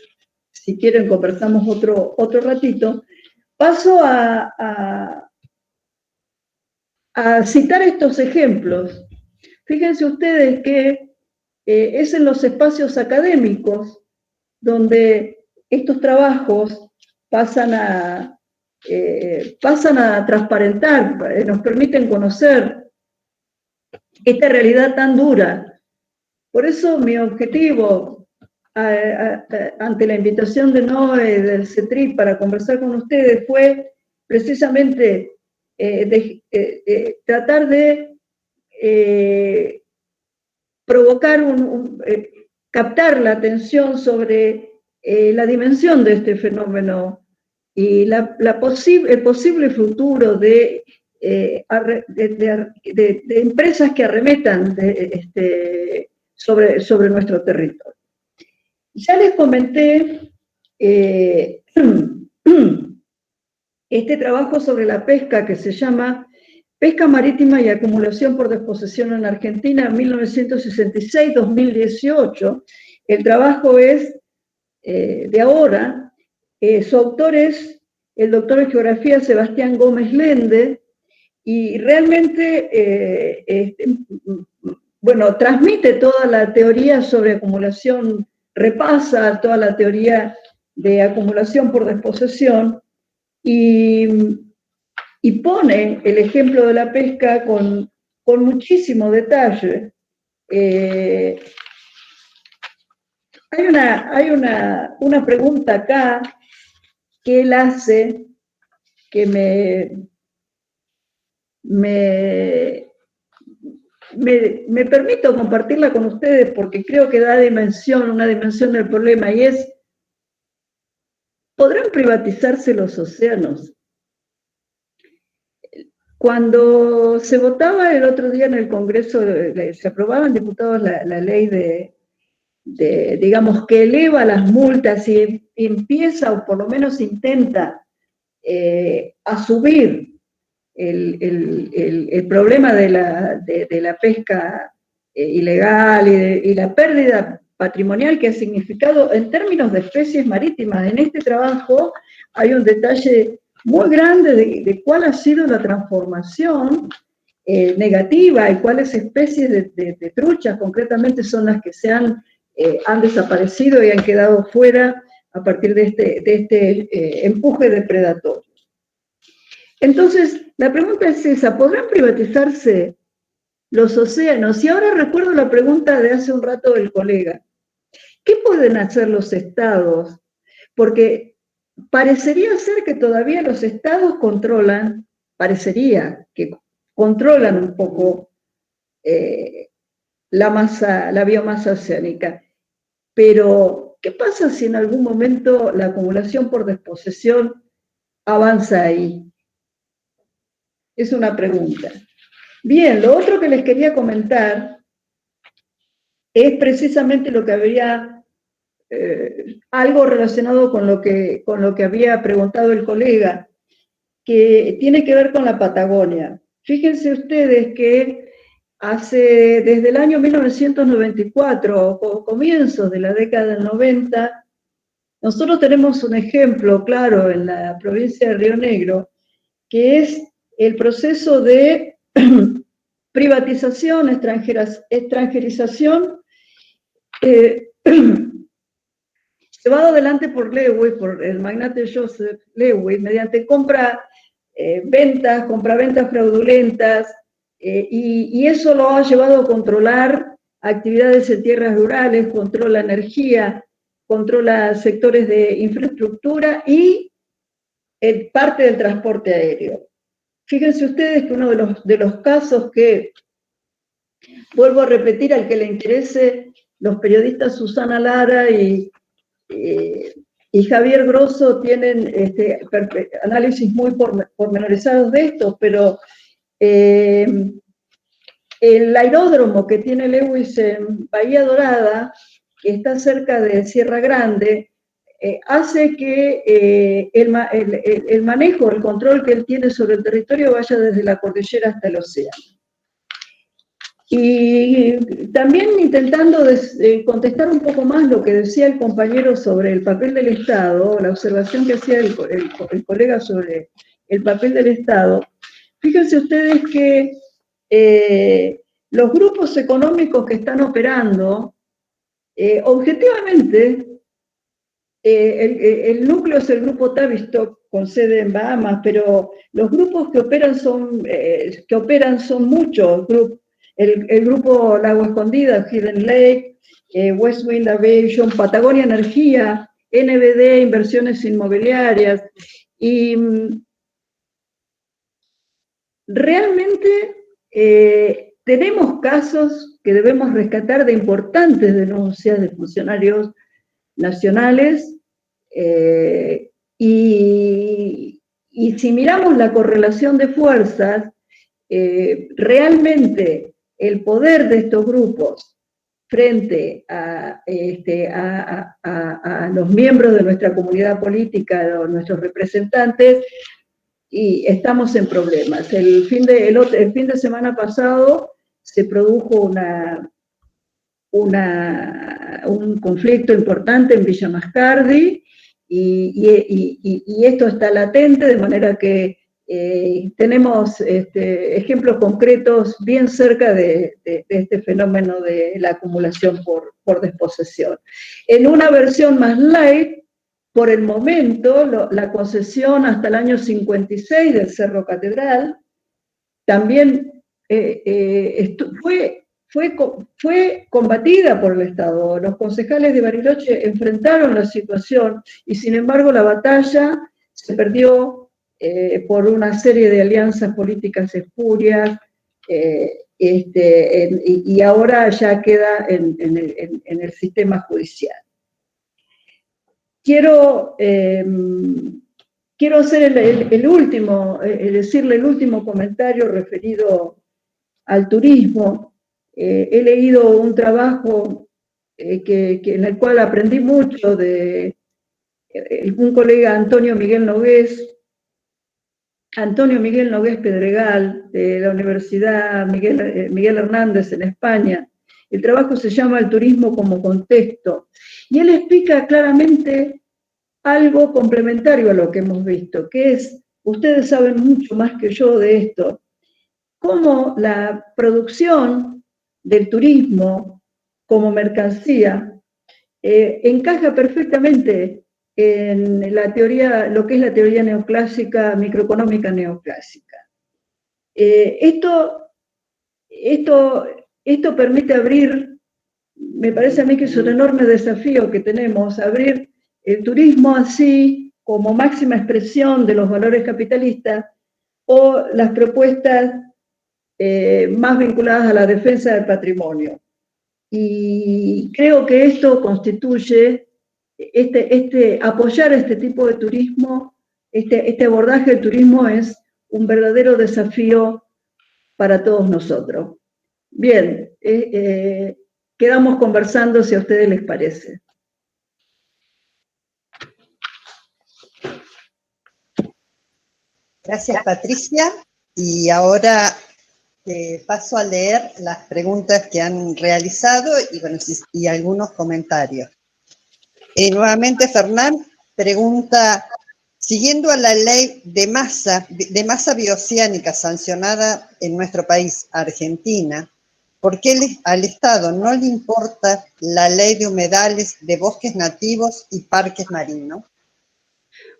si quieren, conversamos otro ratito, paso a citar estos ejemplos. Fíjense ustedes que es en los espacios académicos donde estos trabajos pasan a transparentar, nos permiten conocer esta realidad tan dura. Por eso mi objetivo ante la invitación de Noé del CETRIP para conversar con ustedes fue precisamente tratar de provocar captar la atención sobre la dimensión de este fenómeno y el posible futuro de empresas que arremetan sobre nuestro territorio. Ya les comenté este trabajo sobre la pesca que se llama Pesca Marítima y Acumulación por Desposesión en Argentina, 1966-2018. El trabajo es de ahora. Su autor es el doctor en geografía Sebastián Gómez Lende, y realmente, transmite toda la teoría sobre acumulación, repasa toda la teoría de acumulación por desposesión, y pone el ejemplo de la pesca con muchísimo detalle. Hay una pregunta acá que él hace que me permito compartirla con ustedes porque creo que da una dimensión del problema, y es: ¿podrán privatizarse los océanos? Cuando se votaba el otro día en el Congreso, se aprobaba en diputados la ley digamos, que eleva las multas y empieza, o por lo menos intenta, a subir el problema de la pesca ilegal y la pérdida patrimonial que ha significado en términos de especies marítimas. En este trabajo hay un detalle muy grande de cuál ha sido la transformación negativa y cuáles especies de truchas concretamente son las que han desaparecido y han quedado fuera a partir de este empuje depredatorio. Entonces, la pregunta es esa, ¿podrán privatizarse los océanos? Y ahora recuerdo la pregunta de hace un rato del colega. ¿Qué pueden hacer los estados? Porque parecería ser que todavía los estados controlan, parecería que controlan un poco la biomasa oceánica. Pero, ¿qué pasa si en algún momento la acumulación por desposesión avanza ahí? Es una pregunta. Bien, lo otro que les quería comentar es precisamente lo que habría, algo relacionado con lo que había preguntado el colega, que tiene que ver con la Patagonia. Fíjense ustedes que desde el año 1994, o comienzos de la década del 90, nosotros tenemos un ejemplo claro en la provincia de Río Negro, que es el proceso de privatización, extranjerización, llevado adelante por Lewis, por el magnate Joseph Lewis, mediante compraventas fraudulentas, y eso lo ha llevado a controlar actividades en tierras rurales, controla energía, controla sectores de infraestructura y parte del transporte aéreo. Fíjense ustedes que uno de los casos que, vuelvo a repetir, al que le interese, los periodistas Susana Lara y Javier Grosso tienen análisis muy pormenorizados de esto, pero el aeródromo que tiene Lewis en Bahía Dorada, que está cerca de Sierra Grande, hace que el manejo, el control que él tiene sobre el territorio vaya desde la cordillera hasta el océano. Y también intentando contestar un poco más lo que decía el compañero sobre el papel del Estado, la observación que hacía el colega sobre el papel del Estado, fíjense ustedes que los grupos económicos que están operando, objetivamente, el núcleo es el grupo Tavistock, con sede en Bahamas, pero los grupos que operan son muchos grupos. El grupo Lago Escondida, Hidden Lake, West Wind Aviation, Patagonia Energía, NBD, Inversiones Inmobiliarias, y realmente tenemos casos que debemos rescatar de importantes denuncias de funcionarios nacionales, y si miramos la correlación de fuerzas, realmente el poder de estos grupos frente a los miembros de nuestra comunidad política, o nuestros representantes, y estamos en problemas. El fin de semana pasado se produjo un conflicto importante en Villa Mascardi, y esto está latente, de manera que tenemos ejemplos concretos bien cerca de este fenómeno de la acumulación por desposesión. En una versión más light, por el momento, la concesión hasta el año 56 del Cerro Catedral también fue combatida por el Estado. Los concejales de Bariloche enfrentaron la situación y, sin embargo, la batalla se perdió por una serie de alianzas políticas espurias, y ahora ya queda en el sistema judicial. Quiero hacer decirle el último comentario referido al turismo. He leído un trabajo en el cual aprendí mucho de un colega, Antonio Miguel Nogués Pedregal, de la Universidad Miguel Hernández en España. El trabajo se llama El turismo como contexto, y él explica claramente algo complementario a lo que hemos visto, que es, ustedes saben mucho más que yo de esto, cómo la producción del turismo como mercancía encaja perfectamente en la teoría, lo que es la teoría neoclásica, microeconómica neoclásica. Esto permite abrir, me parece a mí que es un enorme desafío que tenemos, abrir el turismo así como máxima expresión de los valores capitalistas o las propuestas más vinculadas a la defensa del patrimonio. Y creo que esto constituye, apoyar este tipo de turismo, este abordaje del turismo es un verdadero desafío para todos nosotros. Bien, quedamos conversando si a ustedes les parece. Gracias, Patricia. Y ahora paso a leer las preguntas que han realizado y, bueno, y algunos comentarios. Nuevamente, Fernán pregunta, siguiendo a la ley de masa bioceánica sancionada en nuestro país, Argentina, ¿por qué al Estado no le importa la ley de humedales, de bosques nativos y parques marinos?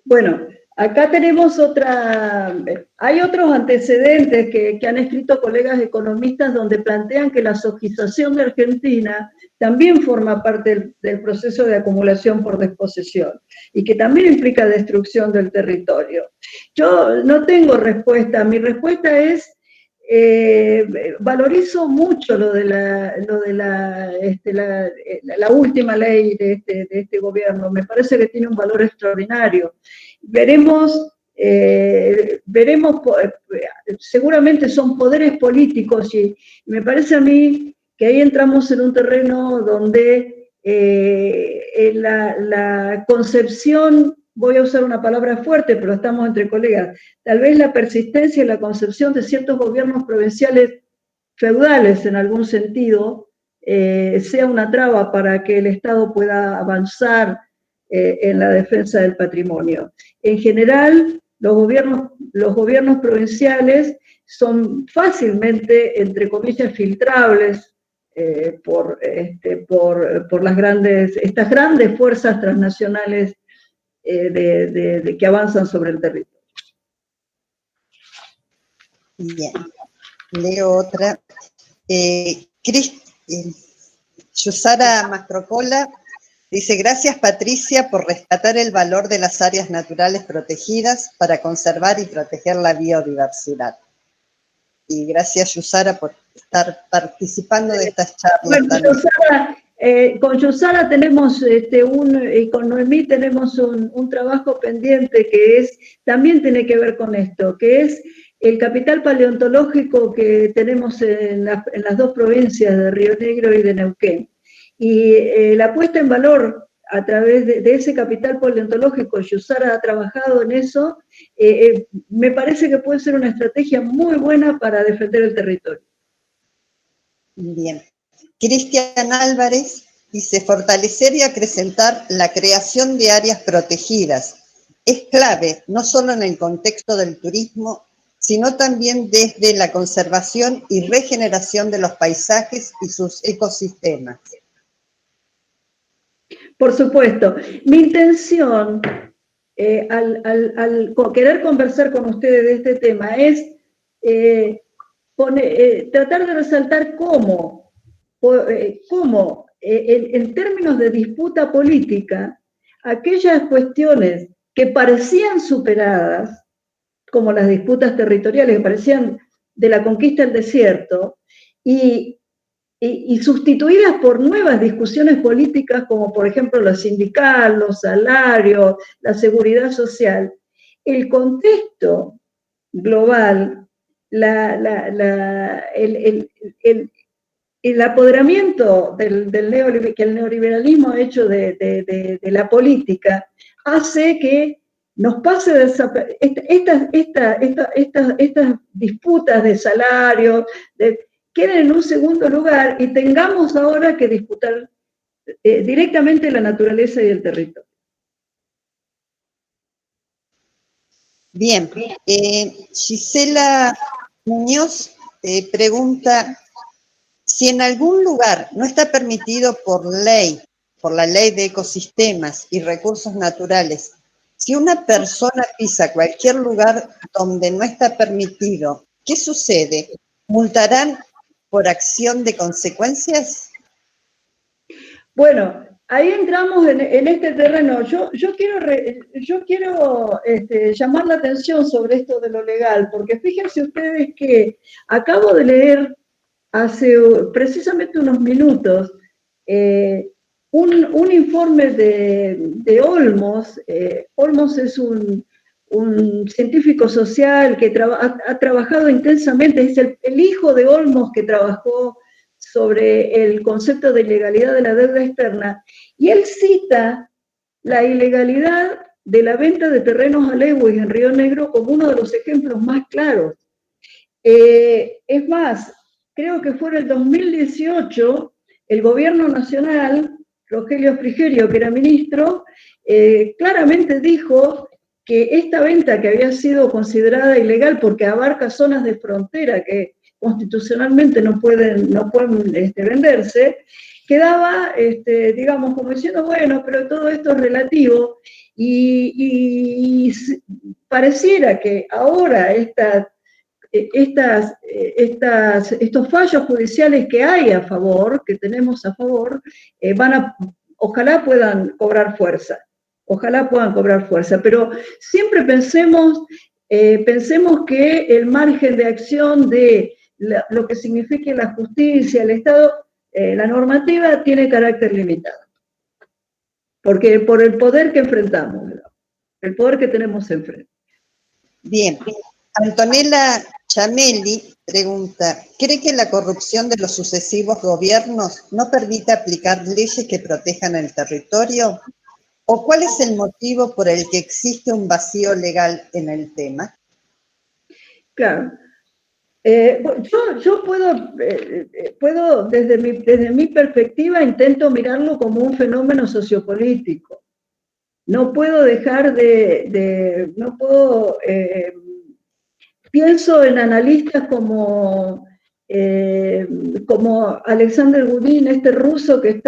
Bueno, acá tenemos hay otros antecedentes que han escrito colegas economistas donde plantean que la sojización de Argentina también forma parte del proceso de acumulación por desposesión y que también implica destrucción del territorio. Yo no tengo respuesta, mi respuesta es valorizo mucho lo de la última ley de este gobierno, me parece que tiene un valor extraordinario. Veremos, seguramente son poderes políticos y me parece a mí que ahí entramos en un terreno donde la concepción, voy a usar una palabra fuerte, pero estamos entre colegas, tal vez la persistencia y la concepción de ciertos gobiernos provinciales feudales en algún sentido sea una traba para que el Estado pueda avanzar en la defensa del patrimonio. En general, los gobiernos provinciales son fácilmente, entre comillas, filtrables por estas grandes fuerzas transnacionales que avanzan sobre el territorio. Bien, leo otra. Yusara Mastrocola dice, gracias Patricia por rescatar el valor de las áreas naturales protegidas para conservar y proteger la biodiversidad. Y gracias Yusara por estar participando de estas charlas. Bueno, con Yusara tenemos y con Noemí tenemos un trabajo pendiente que también tiene que ver con esto, que es el capital paleontológico que tenemos en las dos provincias de Río Negro y de Neuquén. Y la puesta en valor a través de ese capital paleontológico, Yusara ha trabajado en eso, me parece que puede ser una estrategia muy buena para defender el territorio. Bien. Cristian Álvarez dice, fortalecer y acrecentar la creación de áreas protegidas es clave, no solo en el contexto del turismo, sino también desde la conservación y regeneración de los paisajes y sus ecosistemas. Por supuesto. Mi intención, al querer conversar con ustedes de este tema, es tratar de resaltar cómo en términos de disputa política, aquellas cuestiones que parecían superadas, como las disputas territoriales que parecían de la conquista del desierto, y sustituidas por nuevas discusiones políticas, como por ejemplo lo sindical, los salarios, la seguridad social, el contexto global, el apoderamiento que el neoliberalismo ha hecho de la política hace que nos pase estas disputas de salario, queden en un segundo lugar y tengamos ahora que disputar directamente la naturaleza y el territorio. Bien, Gisela Muñoz pregunta, si en algún lugar no está permitido por ley, por la ley de ecosistemas y recursos naturales, si una persona pisa cualquier lugar donde no está permitido, ¿qué sucede? ¿Multarán por acción de consecuencias? Bueno, ahí entramos en este terreno. Yo quiero llamar la atención sobre esto de lo legal, porque fíjense ustedes que acabo de leer hace precisamente unos minutos un informe de Olmos. Olmos es un científico social que ha trabajado intensamente, es el hijo de Olmos que trabajó sobre el concepto de ilegalidad de la deuda externa, y él cita la ilegalidad de la venta de terrenos a Lewis en Río Negro como uno de los ejemplos más claros. Es más, creo que fue en el 2018, el gobierno nacional, Rogelio Frigerio, que era ministro, claramente dijo que esta venta, que había sido considerada ilegal porque abarca zonas de frontera que constitucionalmente no pueden venderse, quedaba, digamos, como diciendo, bueno, pero todo esto es relativo, y pareciera que ahora estos fallos judiciales que hay a favor, que tenemos a favor, ojalá puedan cobrar fuerza. Ojalá puedan cobrar fuerza, pero siempre pensemos que el margen de acción de lo que signifique la justicia, el Estado, la normativa tiene carácter limitado. Porque por el poder que enfrentamos, ¿verdad? El poder que tenemos enfrente. Bien. Antonella Chamelli pregunta, ¿cree que la corrupción de los sucesivos gobiernos no permite aplicar leyes que protejan el territorio? ¿O cuál es el motivo por el que existe un vacío legal en el tema? Claro. Yo puedo desde mi perspectiva, intento mirarlo como un fenómeno sociopolítico. No puedo dejar pienso en analistas como Alexander Gudin, este ruso que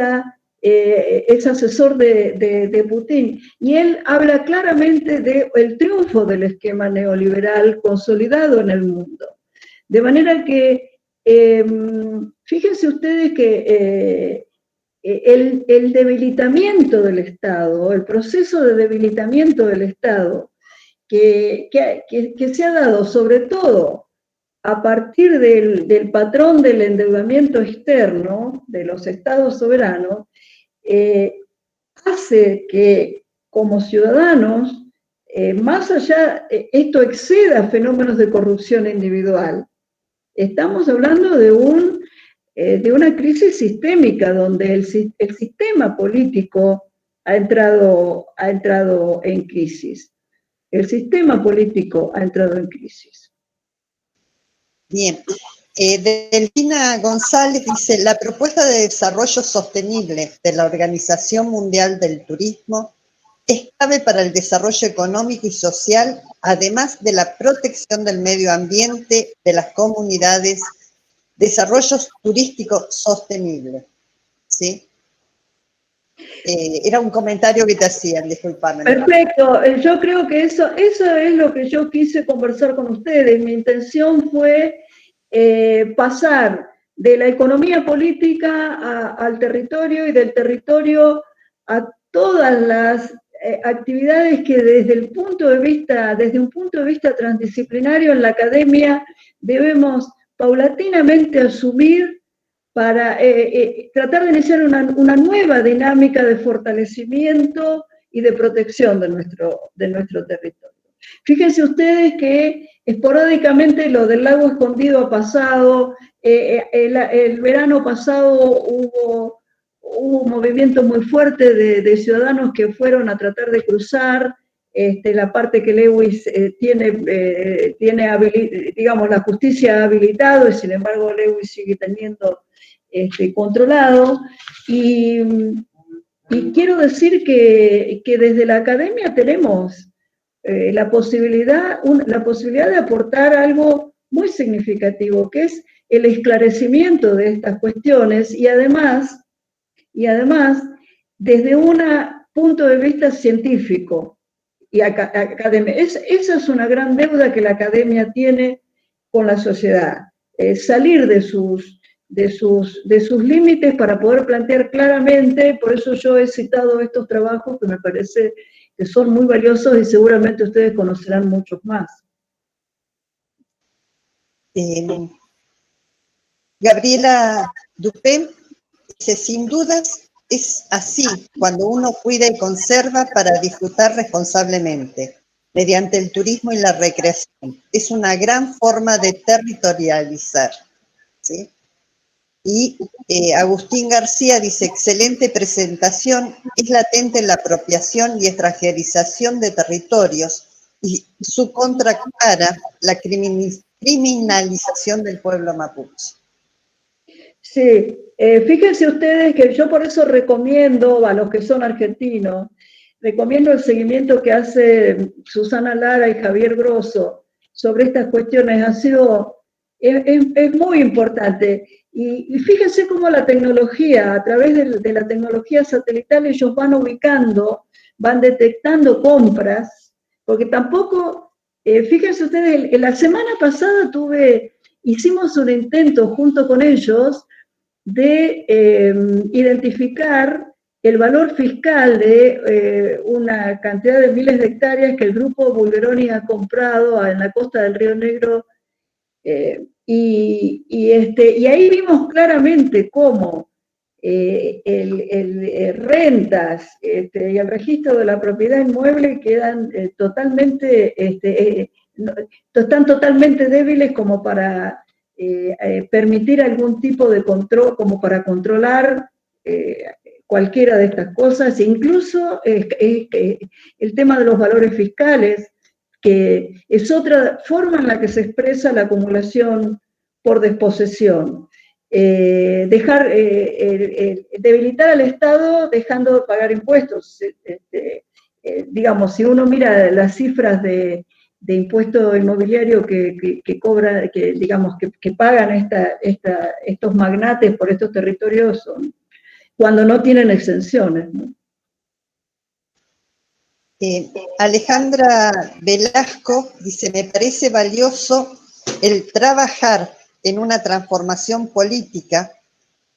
es asesor de Putin, y él habla claramente del triunfo del esquema neoliberal consolidado en el mundo. De manera que, fíjense ustedes que el debilitamiento del Estado, el proceso de debilitamiento del Estado, que se ha dado sobre todo a partir del patrón del endeudamiento externo de los estados soberanos, hace que como ciudadanos, más allá, esto exceda fenómenos de corrupción individual. Estamos hablando de una crisis sistémica donde el sistema político ha entrado en crisis. El sistema político ha entrado en crisis. Bien. Delfina González dice, la propuesta de desarrollo sostenible de la Organización Mundial del Turismo es clave para el desarrollo económico y social, además de la protección del medio ambiente, de las comunidades, desarrollo turístico sostenible. ¿Sí? Era un comentario que te hacían, disculpame. Perfecto, yo creo que eso es lo que yo quise conversar con ustedes. Mi intención fue pasar de la economía política al territorio, y del territorio a todas las actividades que desde un punto de vista transdisciplinario en la academia debemos paulatinamente asumir para tratar de iniciar una nueva dinámica de fortalecimiento y de protección de nuestro territorio. Fíjense ustedes que esporádicamente lo del lago escondido ha pasado, el verano pasado hubo un movimiento muy fuerte de ciudadanos que fueron a tratar de cruzar la parte que Lewis tiene digamos, la justicia ha habilitado, y sin embargo Lewis sigue teniendo controlado, y quiero decir que desde la academia tenemos la posibilidad de aportar algo muy significativo, que es el esclarecimiento de estas cuestiones y además desde un punto de vista científico y académico. Esa es una gran deuda que la academia tiene con la sociedad, salir de sus límites para poder plantear claramente. Por eso yo he citado estos trabajos que me parece que son muy valiosos y seguramente ustedes conocerán muchos más. Gabriela Dupé dice, sin dudas es así cuando uno cuida y conserva para disfrutar responsablemente, mediante el turismo y la recreación. Es una gran forma de territorializar, ¿sí? Y Agustín García dice, excelente presentación, es latente la apropiación y extranjerización de territorios y su contracara la criminalización del pueblo mapuche. Sí, fíjense ustedes que yo por eso recomiendo a los que son argentinos, recomiendo el seguimiento que hace Susana Lara y Javier Grosso sobre estas cuestiones. Es muy importante. Y fíjense cómo la tecnología, a través de la tecnología satelital, ellos van ubicando, van detectando compras, porque tampoco, fíjense ustedes, la semana pasada hicimos un intento junto con ellos de identificar el valor fiscal de una cantidad de miles de hectáreas que el grupo Bulgeroni ha comprado en la costa del Río Negro, y ahí vimos claramente cómo rentas y el registro de la propiedad inmueble quedan están totalmente débiles como para permitir algún tipo de control, como para controlar cualquiera de estas cosas, incluso el tema de los valores fiscales, que es otra forma en la que se expresa la acumulación por desposesión. Debilitar al Estado dejando de pagar impuestos. Digamos, si uno mira las cifras de impuesto inmobiliario que cobra, que pagan estos magnates por estos territorios, cuando no tienen exenciones, ¿no? Alejandra Velasco dice, me parece valioso el trabajar en una transformación política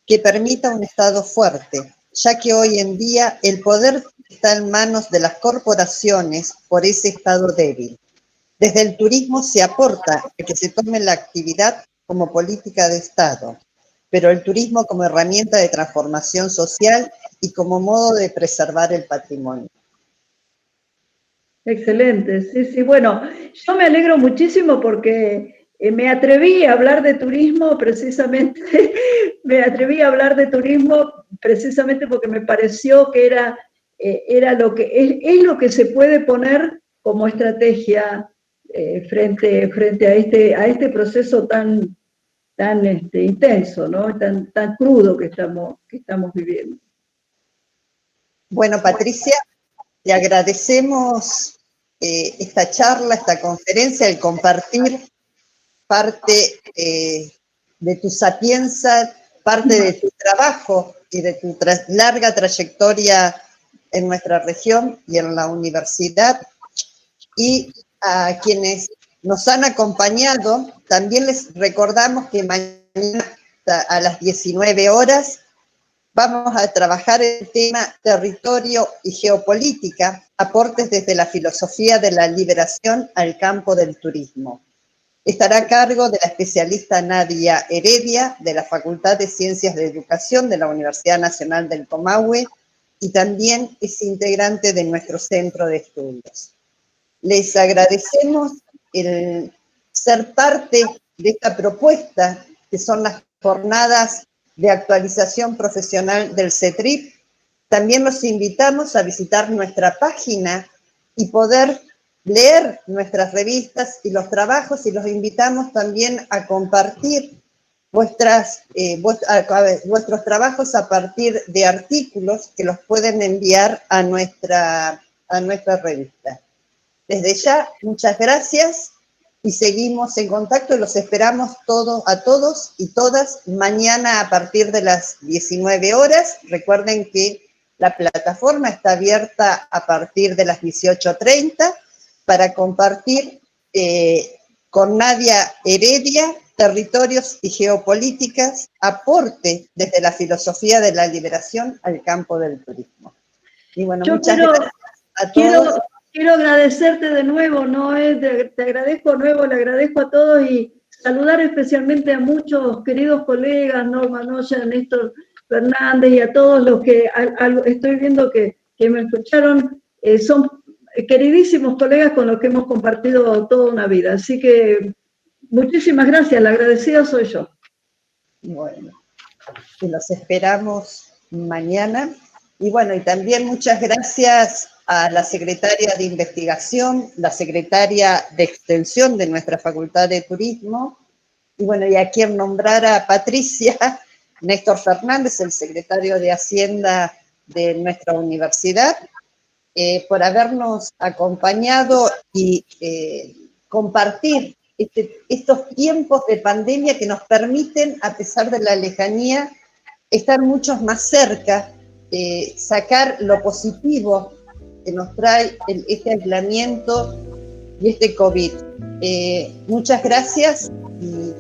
que permita un Estado fuerte, ya que hoy en día el poder está en manos de las corporaciones por ese Estado débil. Desde el turismo se aporta a que se tome la actividad como política de Estado, pero el turismo como herramienta de transformación social y como modo de preservar el patrimonio. Excelente, sí, sí. Bueno, yo me alegro muchísimo porque me atreví a hablar de turismo precisamente, porque me pareció que era lo que es lo que se puede poner como estrategia frente a este proceso tan intenso, ¿no? Tan crudo que estamos viviendo. Bueno, Patricia, te agradecemos esta charla, esta conferencia, el compartir parte de tu sapienza, parte de tu trabajo y de tu larga trayectoria en nuestra región y en la universidad. Y a quienes nos han acompañado, también les recordamos que mañana a las 19 horas vamos a trabajar el tema territorio y geopolítica, aportes desde la filosofía de la liberación al campo del turismo. Estará a cargo de la especialista Nadia Heredia, de la Facultad de Ciencias de Educación de la Universidad Nacional del Comahue, y también es integrante de nuestro centro de estudios. Les agradecemos el ser parte de esta propuesta, que son las jornadas de actualización profesional del CETRIP. También los invitamos a visitar nuestra página y poder leer nuestras revistas y los trabajos, y los invitamos también a compartir vuestros trabajos a partir de artículos que los pueden enviar a nuestra revista. Desde ya, muchas gracias y seguimos en contacto y los esperamos a todos y todas mañana a partir de las 19 horas. Recuerden que la plataforma está abierta a partir de las 18:30 para compartir con Nadia Heredia territorios y geopolíticas, aporte desde la filosofía de la liberación al campo del turismo. Y bueno, muchas gracias a todos. Quiero agradecerte de nuevo, Noé, te agradezco de nuevo, le agradezco a todos y saludar especialmente a muchos queridos colegas, Norma Noya, Néstor Fernández y a todos los que estoy viendo que me escucharon, son queridísimos colegas con los que hemos compartido toda una vida. Así que muchísimas gracias, la agradecida soy yo. Bueno, y los esperamos mañana. Y bueno, y también muchas gracias a la secretaria de Investigación, la secretaria de Extensión de nuestra Facultad de Turismo, y bueno, y a quien nombrara a Patricia, Néstor Fernández, el secretario de Hacienda de nuestra universidad, por habernos acompañado y compartir estos tiempos de pandemia que nos permiten, a pesar de la lejanía, estar muchos más cerca, sacar lo positivo que nos trae este aislamiento y este COVID. Muchas gracias y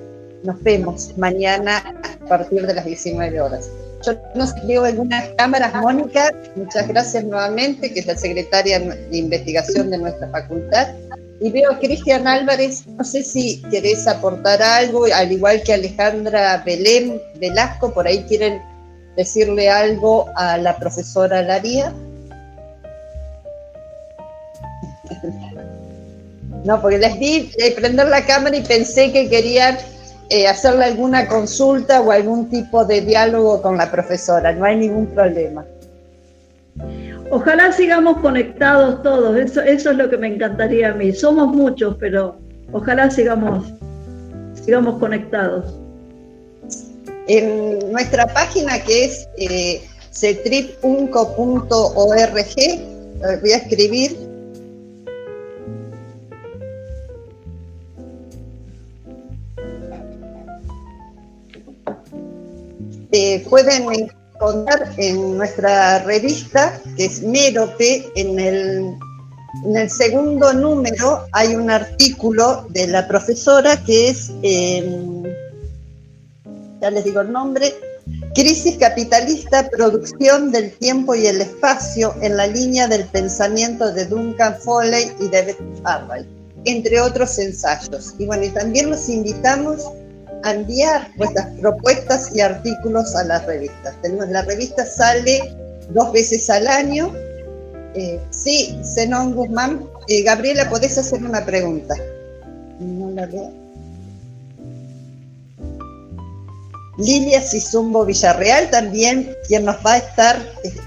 nos vemos mañana a partir de las 19 horas. Yo no sé, veo algunas cámaras, Mónica, muchas gracias nuevamente, que es la secretaria de Investigación de nuestra facultad. Y veo a Cristian Álvarez, no sé si querés aportar algo, al igual que Alejandra Belén Velasco, por ahí quieren decirle algo a la profesora Laría. No, porque les vi prender la cámara y pensé que querían hacerle alguna consulta o algún tipo de diálogo con la profesora, no hay ningún problema. Ojalá sigamos conectados todos, eso es lo que me encantaría a mí. Somos muchos, pero ojalá sigamos conectados. En nuestra página, que es cetripunco.org, voy a escribir. Pueden encontrar en nuestra revista, que es Mérope, en el segundo número hay un artículo de la profesora que es, ya les digo el nombre, Crisis capitalista, producción del tiempo y el espacio en la línea del pensamiento de Duncan Foley y David Harvey, entre otros ensayos. Y bueno, y también los invitamos a enviar vuestras propuestas y artículos a las revistas. La revista sale 2 veces al año. Sí, Zenón Guzmán. Gabriela, ¿podés hacer una pregunta? No la veo. Lilia Sizumbo Villarreal también, quien nos va a estar.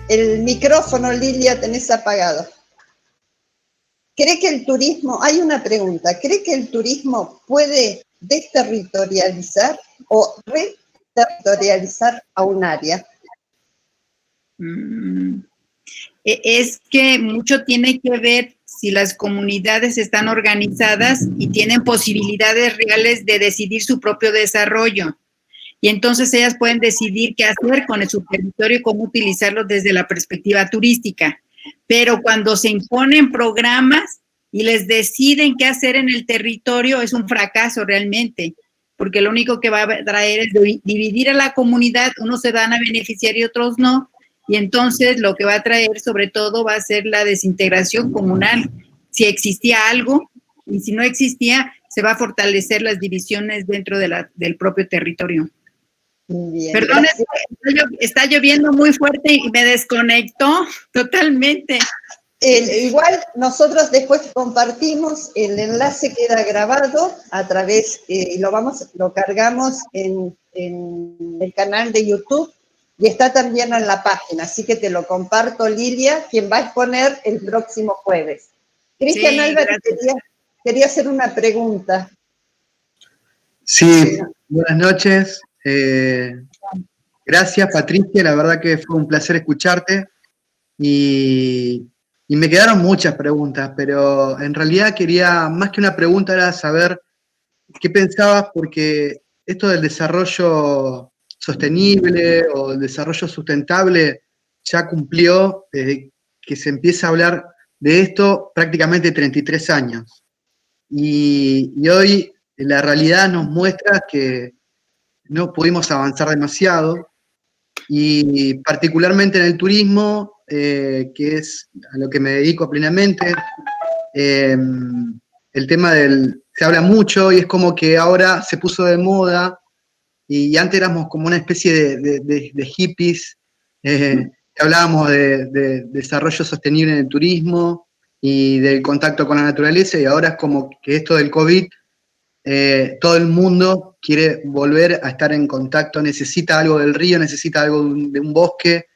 El micrófono, Lilia, tenés apagado. ¿Cree que el turismo, hay una pregunta, ¿cree que el turismo puede desterritorializar o reterritorializar a un área? Es que mucho tiene que ver si las comunidades están organizadas y tienen posibilidades reales de decidir su propio desarrollo. Y entonces ellas pueden decidir qué hacer con su territorio y cómo utilizarlo desde la perspectiva turística. Pero cuando se imponen programas y les deciden qué hacer en el territorio, es un fracaso realmente, porque lo único que va a traer es dividir a la comunidad, unos se van a beneficiar y otros no, y entonces lo que va a traer sobre todo va a ser la desintegración comunal, si existía algo, y si no existía, se va a fortalecer las divisiones dentro del propio territorio. Bien, perdón, está lloviendo muy fuerte y me desconectó totalmente. Igual nosotros después compartimos, el enlace queda grabado a través, lo cargamos en el canal de YouTube y está también en la página, así que te lo comparto, Lilia, quien va a exponer el próximo jueves. Cristian Álvarez quería hacer una pregunta. Sí, buenas noches. Gracias, Patricia, la verdad que fue un placer escucharte y y me quedaron muchas preguntas, pero en realidad quería, más que una pregunta, era saber qué pensabas, porque esto del desarrollo sostenible o el desarrollo sustentable ya cumplió, desde que se empieza a hablar de esto, prácticamente 33 años. Y hoy la realidad nos muestra que no pudimos avanzar demasiado, y particularmente en el turismo, que es a lo que me dedico plenamente, el tema se habla mucho y es como que ahora se puso de moda, y antes éramos como una especie de hippies, que hablábamos de desarrollo sostenible en el turismo y del contacto con la naturaleza, y ahora es como que esto del COVID, todo el mundo quiere volver a estar en contacto, necesita algo del río, necesita algo de un bosque,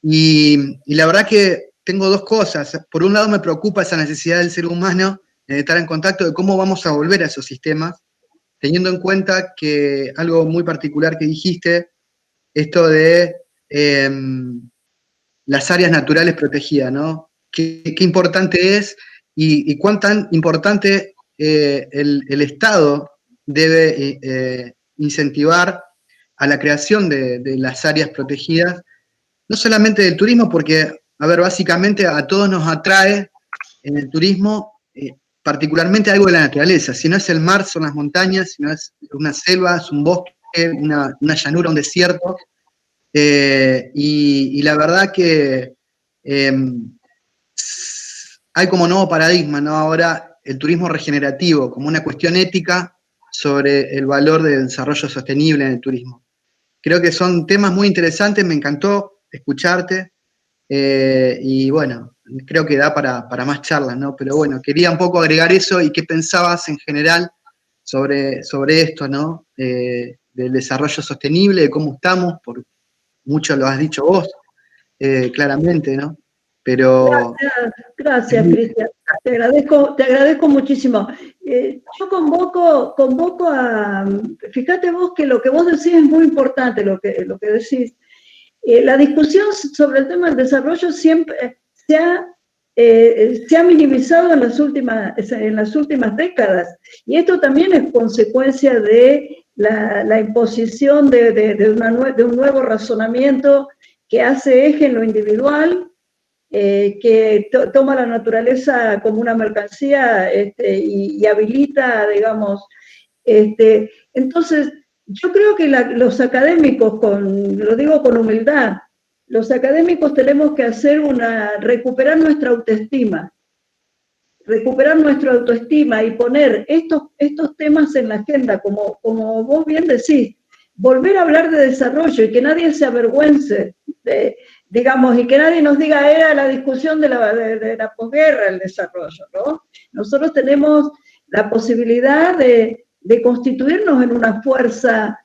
y la verdad que tengo dos cosas. Por un lado me preocupa esa necesidad del ser humano de estar en contacto, de cómo vamos a volver a esos sistemas, teniendo en cuenta que algo muy particular que dijiste, esto de las áreas naturales protegidas, ¿no? Qué importante es, y cuán tan importante el Estado debe incentivar a la creación de las áreas protegidas, no solamente del turismo, porque, a ver, básicamente a todos nos atrae en el turismo, particularmente algo de la naturaleza. Si no es el mar, son las montañas; si no es una selva, es un bosque, una llanura, un desierto. Y la verdad que hay como nuevo paradigma, ¿no? Ahora el turismo regenerativo, como una cuestión ética sobre el valor del desarrollo sostenible en el turismo. Creo que son temas muy interesantes, me encantó escucharte, y bueno, creo que da para más charlas, ¿no? Pero bueno, quería un poco agregar eso, y qué pensabas en general sobre esto, ¿no? Del desarrollo sostenible, de cómo estamos, por mucho lo has dicho vos, claramente, ¿no? Pero... Gracias, Cristian. Te agradezco muchísimo. Yo convoco a, fíjate vos que lo que vos decís es muy importante, lo que decís. La discusión sobre el tema del desarrollo siempre se ha minimizado en las últimas décadas, y esto también es consecuencia de la imposición de un nuevo razonamiento que hace eje en lo individual, que toma la naturaleza como una mercancía, y habilita, digamos, entonces yo creo que los académicos, lo digo con humildad, los académicos tenemos que recuperar nuestra autoestima y poner estos temas en la agenda, como vos bien decís, volver a hablar de desarrollo, y que nadie se avergüence, digamos, y que nadie nos diga era la discusión de la posguerra el desarrollo, ¿no? Nosotros tenemos la posibilidad de constituirnos en una fuerza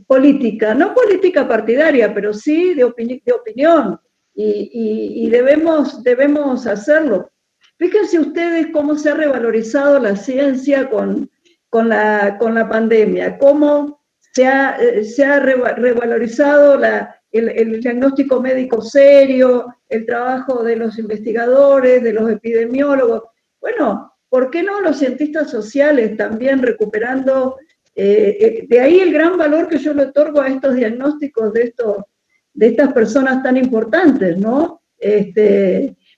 política, no política partidaria, pero sí de opinión, y debemos hacerlo. Fíjense ustedes cómo se ha revalorizado la ciencia con la pandemia, cómo se ha revalorizado el diagnóstico médico serio, el trabajo de los investigadores, de los epidemiólogos. Bueno, ¿por qué no los cientistas sociales también recuperando? De ahí el gran valor que yo le otorgo a estos diagnósticos de estas personas tan importantes, ¿no?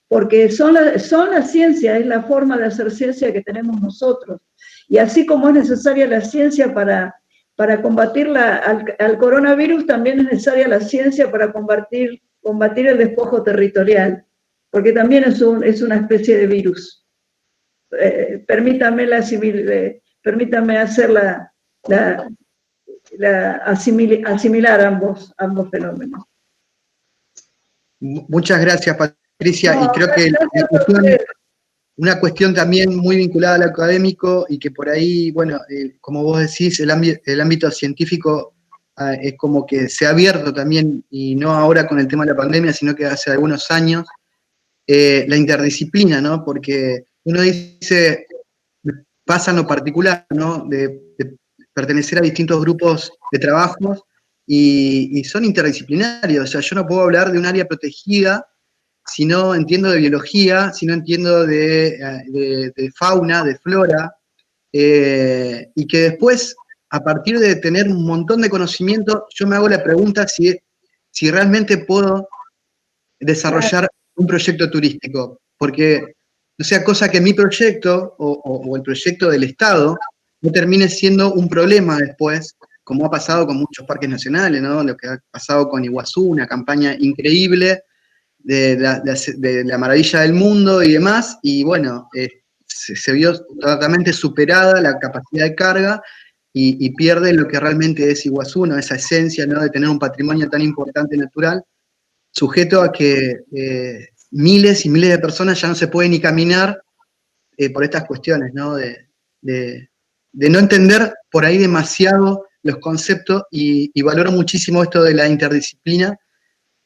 Porque son la ciencia, es la forma de hacer ciencia que tenemos nosotros. Y así como es necesaria la ciencia para combatir al coronavirus, también es necesaria la ciencia para combatir el despojo territorial, porque también es una especie de virus. Permítame asimilar ambos fenómenos. Muchas gracias, Patricia, y creo que una cuestión también muy vinculada al académico, y que por ahí, bueno, como vos decís, el ámbito científico es como que se ha abierto también, y no ahora con el tema de la pandemia, sino que hace algunos años, la interdisciplina, ¿no? Porque uno dice, pasa en lo particular, ¿no? De pertenecer a distintos grupos de trabajos, y son interdisciplinarios. O sea, yo no puedo hablar de un área protegida si no entiendo de biología, si no entiendo de fauna, de flora, y que después, a partir de tener un montón de conocimiento, yo me hago la pregunta si realmente puedo desarrollar un proyecto turístico, porque no sea cosa que mi proyecto o el proyecto del Estado no termine siendo un problema después, como ha pasado con muchos parques nacionales, ¿no? Lo que ha pasado con Iguazú, una campaña increíble de la maravilla del mundo y demás, y bueno, se vio totalmente superada la capacidad de carga y pierde lo que realmente es Iguazú, ¿no? Esa esencia, ¿no? De tener un patrimonio tan importante natural, sujeto a que miles y miles de personas ya no se pueden ni caminar por estas cuestiones, ¿no? De no entender por ahí demasiado los conceptos y valoro muchísimo esto de la interdisciplina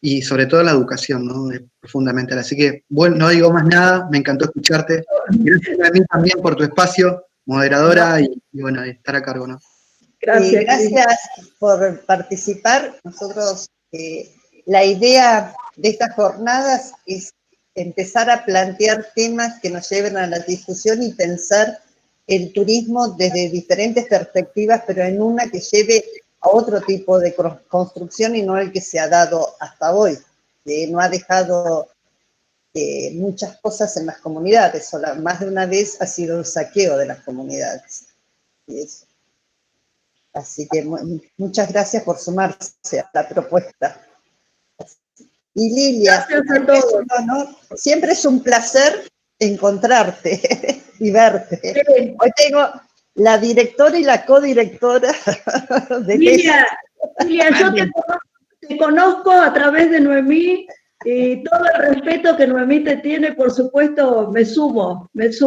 y sobre todo la educación, ¿no? Es fundamental. Así que, bueno, no digo más nada, me encantó escucharte. Gracias a mí también por tu espacio, moderadora, y bueno, estar a cargo, ¿no? Gracias. Gracias por participar. Nosotros, la idea de estas jornadas es empezar a plantear temas que nos lleven a la discusión y pensar el turismo desde diferentes perspectivas, pero en una que lleve a otro tipo de construcción y no el que se ha dado hasta hoy, que no ha dejado muchas cosas en las comunidades, más de una vez ha sido el saqueo de las comunidades. Y eso. Así que muchas gracias por sumarse a la propuesta. Y Lilia, siempre es un placer encontrarte y verte. Hoy tengo la directora y la codirectora de Lilia, yo te conozco a través de Noemí, y todo el respeto que Noemí te tiene, por supuesto, me sumo. Pues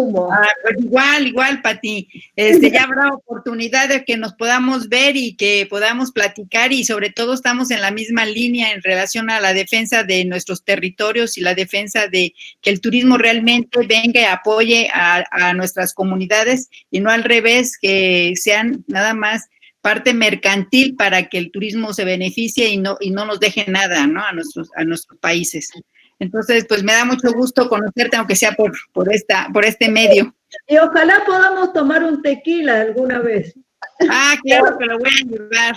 igual, Pati. Ya habrá oportunidad de que nos podamos ver y que podamos platicar, y sobre todo estamos en la misma línea en relación a la defensa de nuestros territorios y la defensa de que el turismo realmente venga y apoye a nuestras comunidades y no al revés, que sean nada más parte mercantil para que el turismo se beneficie y no nos deje nada, ¿no? A nuestros países. Entonces, pues me da mucho gusto conocerte, aunque sea por este medio. Y ojalá podamos tomar un tequila alguna vez. Ah, claro que lo voy a ayudar.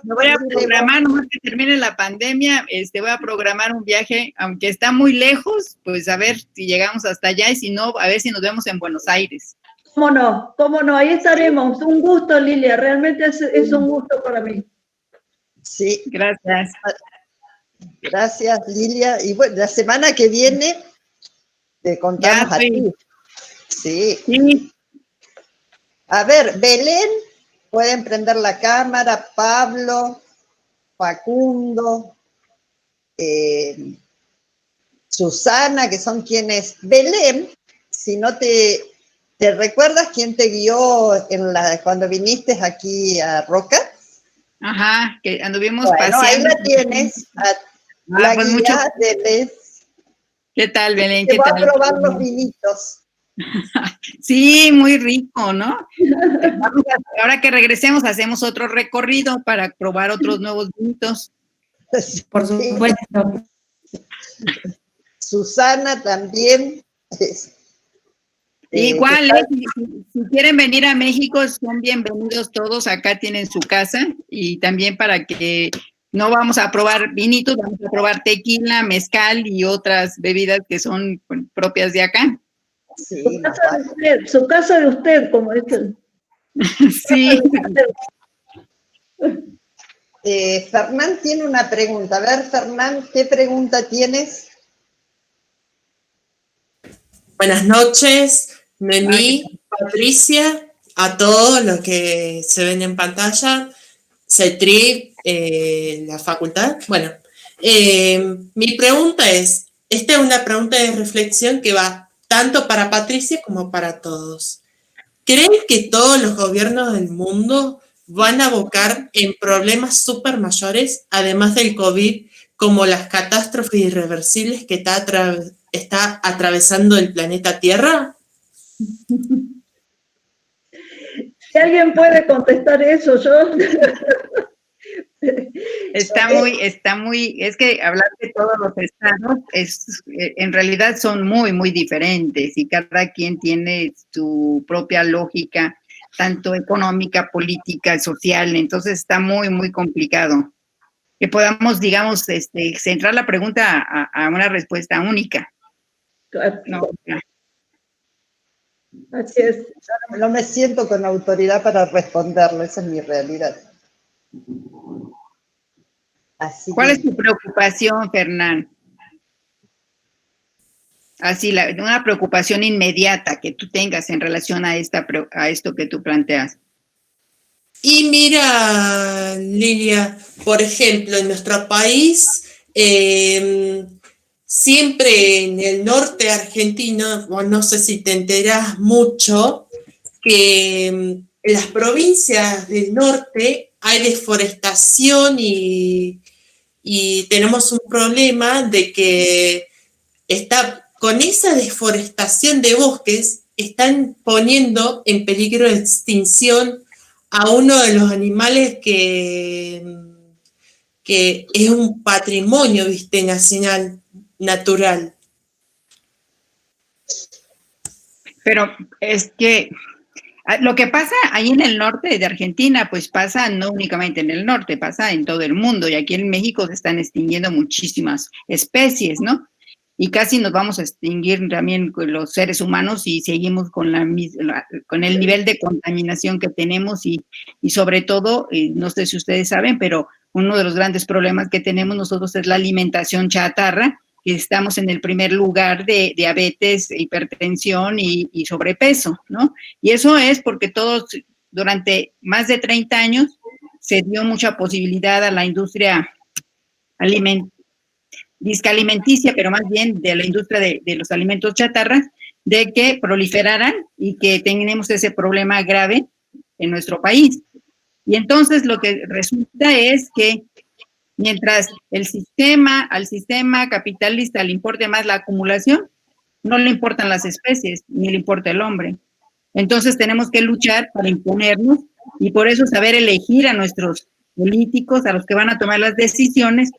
Me voy a programar, nomás que termine la pandemia, voy a programar un viaje, aunque está muy lejos, pues a ver si llegamos hasta allá, y si no, a ver si nos vemos en Buenos Aires. ¿Cómo no? Ahí estaremos. Un gusto, Lilia, realmente es un gusto para mí. Sí. Gracias. Gracias, Lilia. Y bueno, la semana que viene te contamos a ti. Sí. A ver, Belén, pueden prender la cámara, Pablo, Facundo, Susana, que son quienes... Belén, si no ¿te recuerdas quién te guió cuando viniste aquí a Roca? Ajá, que anduvimos paseando. Ahí la tienes, la pues guía de Les. ¿Qué tal, Belén? Te va a probar los vinitos. Sí, muy rico, ¿no? Ahora que regresemos, hacemos otro recorrido para probar otros nuevos vinitos. Por supuesto. Susana también. Igual, si quieren venir a México, son bienvenidos todos. Acá tienen su casa, y también para que no vamos a probar vinitos, vamos a probar tequila, mezcal y otras bebidas que son propias de acá. Sí, su casa de usted, como dicen. Sí. Fernán tiene una pregunta. A ver, Fernán, ¿qué pregunta tienes? Buenas noches, Noemí, Patricia, a todos los que se ven en pantalla, CETRIP, la facultad. Bueno, mi pregunta esta es una pregunta de reflexión que va tanto para Patricia como para todos. ¿Creen que todos los gobiernos del mundo van a abocar en problemas súper mayores, además del COVID, como las catástrofes irreversibles que está atravesando el planeta Tierra? Si alguien puede contestar eso, yo. es que hablar de todos los estados en realidad son muy, muy diferentes y cada quien tiene su propia lógica, tanto económica, política, social, entonces está muy, muy complicado. Que podamos, digamos, centrar la pregunta a una respuesta única. No. Así es. Yo no me siento con autoridad para responderlo, esa es mi realidad. Así ¿Cuál que, es tu preocupación, Fernán? Así, una preocupación inmediata que tú tengas en relación a esto que tú planteas. Y mira, Lilia, por ejemplo, en nuestro país, siempre en el norte argentino, vos no sé si te enterás mucho, que en las provincias del norte hay deforestación y tenemos un problema de que con esa deforestación de bosques están poniendo en peligro de extinción a uno de los animales que es un patrimonio, viste, nacional, natural. Pero es que lo que pasa ahí en el norte de Argentina, pues pasa no únicamente en el norte, pasa en todo el mundo. Y aquí en México se están extinguiendo muchísimas especies, ¿no? Y casi nos vamos a extinguir también los seres humanos si seguimos con con el nivel de contaminación que tenemos y sobre todo, no sé si ustedes saben, pero uno de los grandes problemas que tenemos nosotros es la alimentación chatarra, que estamos en el primer lugar de diabetes, hipertensión y sobrepeso, ¿no? Y eso es porque todos, durante más de 30 años, se dio mucha posibilidad a la industria alimenticia, pero más bien de la industria de los alimentos chatarras, de que proliferaran y que tenemos ese problema grave en nuestro país. Y entonces lo que resulta es que mientras al sistema capitalista le importe más la acumulación, no le importan las especies, ni le importa el hombre. Entonces tenemos que luchar para imponernos y por eso saber elegir a nuestros políticos, a los que van a tomar las decisiones,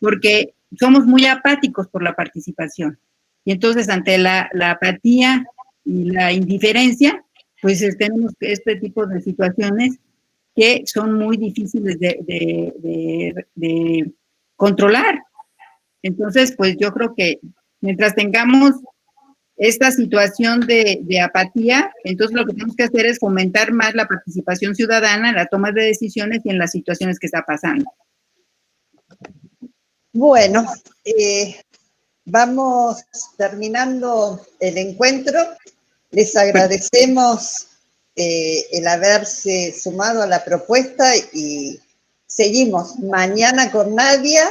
porque somos muy apáticos por la participación. Y entonces ante la apatía y la indiferencia, pues tenemos este tipo de situaciones que son muy difíciles de controlar. Entonces, pues yo creo que mientras tengamos esta situación de apatía, entonces lo que tenemos que hacer es fomentar más la participación ciudadana en la toma de decisiones y en las situaciones que está pasando. bueno, vamos terminando el encuentro. Les agradecemos el haberse sumado a la propuesta y seguimos mañana con Nadia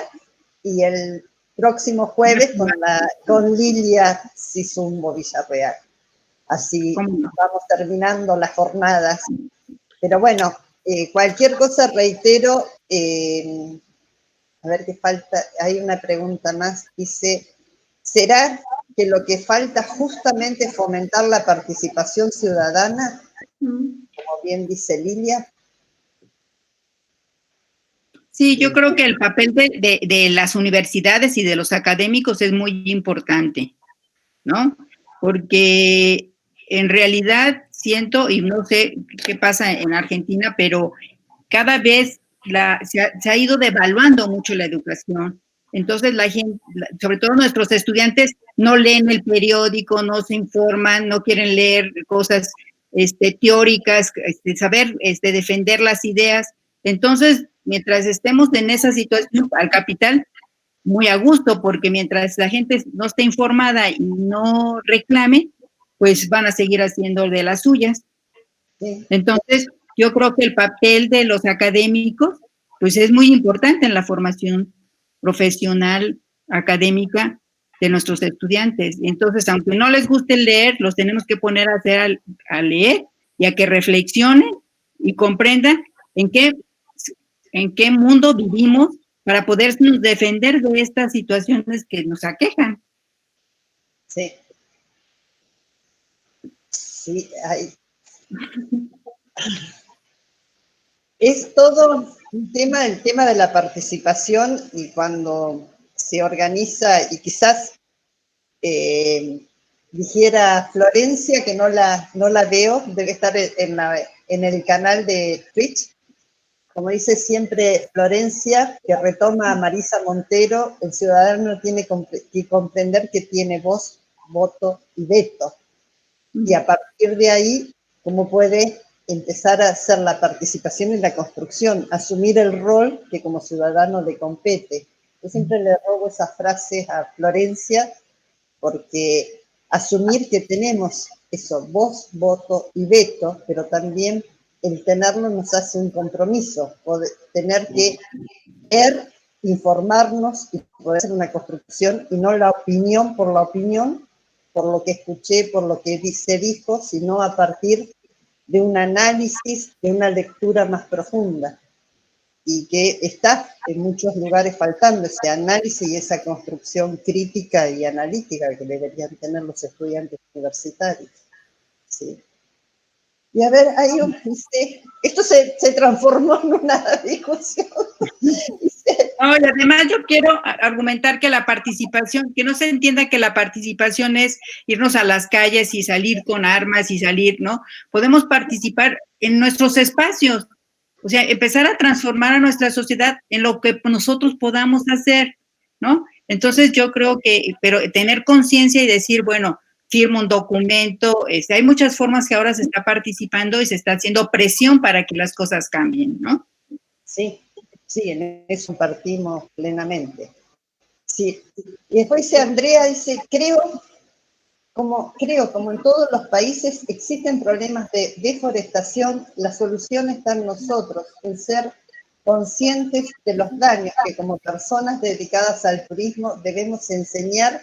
y el próximo jueves con Lilia Sizumbo Villarreal. Así vamos terminando las jornadas. Pero bueno, cualquier cosa reitero, a ver qué falta, hay una pregunta más, dice, ¿será que lo que falta justamente es fomentar la participación ciudadana, como bien dice Lilia? Sí, yo creo que el papel de las universidades y de los académicos es muy importante, ¿no? Porque en realidad siento, y no sé qué pasa en Argentina, pero cada vez se ha ido devaluando mucho la educación. Entonces la gente, sobre todo nuestros estudiantes, no leen el periódico, no se informan, no quieren leer cosas teóricas, saber defender las ideas. Entonces, mientras estemos en esa situación, al capital, muy a gusto, porque mientras la gente no esté informada y no reclame, pues van a seguir haciendo de las suyas. Sí. Entonces, yo creo que el papel de los académicos, pues es muy importante en la formación profesional, académica de nuestros estudiantes. Entonces, aunque no les guste leer, los tenemos que poner a leer y a que reflexionen y comprendan en qué mundo vivimos para podernos defender de estas situaciones que nos aquejan. Sí. Sí, hay. Es todo un tema, el tema de la participación, y cuando se organiza, y quizás dijera Florencia, que no la veo, debe estar en el canal de Twitch. Como dice siempre Florencia, que retoma a Marisa Montero, el ciudadano tiene que comprender que tiene voz, voto y veto. Y a partir de ahí, ¿cómo puede empezar a hacer la participación en la construcción? Asumir el rol que como ciudadano le compete. Yo siempre le robo esas frases a Florencia, porque asumir que tenemos eso, voz, voto y veto, pero también el tenerlo nos hace un compromiso, poder, tener que leer, informarnos y poder hacer una construcción, y no la opinión, por lo que escuché, por lo que se dijo, sino a partir de un análisis, de una lectura más profunda, y que está en muchos lugares faltando ese análisis y esa construcción crítica y analítica que deberían tener los estudiantes universitarios. ¿Sí? Y a ver, hay esto se transformó en una discusión. No, y además yo quiero argumentar que la participación, que no se entienda que la participación es irnos a las calles y salir con armas y salir, ¿no? Podemos participar en nuestros espacios, o sea, empezar a transformar a nuestra sociedad en lo que nosotros podamos hacer, ¿no? Entonces yo creo que, pero tener conciencia y decir, bueno, firmo un documento, hay muchas formas que ahora se está participando y se está haciendo presión para que las cosas cambien, ¿no? Sí, sí, en eso partimos plenamente. Sí. Y después dice Andrea, dice, creo, como en todos los países existen problemas de deforestación, la solución está en nosotros, en ser conscientes de los daños que como personas dedicadas al turismo debemos enseñar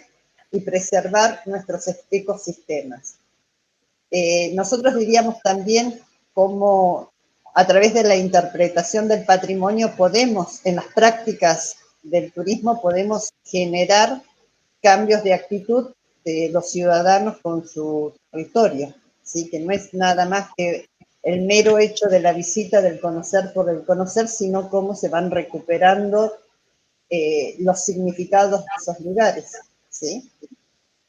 y preservar nuestros ecosistemas. Nosotros diríamos también cómo a través de la interpretación del patrimonio podemos, en las prácticas del turismo, podemos generar cambios de actitud de los ciudadanos con su territorio, ¿sí? Que no es nada más que el mero hecho de la visita, del conocer por el conocer, sino cómo se van recuperando los significados de esos lugares, ¿sí?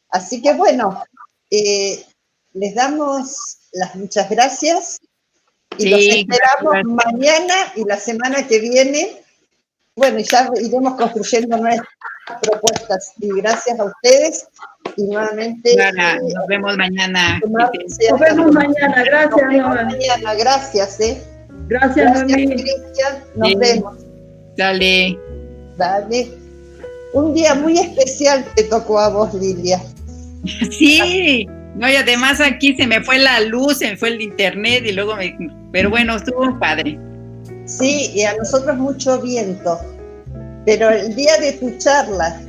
Así que bueno, les damos las muchas gracias y los esperamos mañana y la semana que viene. Bueno, y ya iremos construyendo nuestras propuestas. Y gracias a ustedes. Y nuevamente. Clara, nos vemos mañana. Nos vemos mañana. Gracias, Nos vemos mañana. Gracias, Gracias, Cristian. Nos vemos. Dale. Dale. Un día muy especial te tocó a vos, Lilia. Sí. No, y además aquí se me fue la luz, se me fue el internet y luego pero bueno, estuvo padre. Sí, y a nosotros mucho viento. Pero el día de tu charla,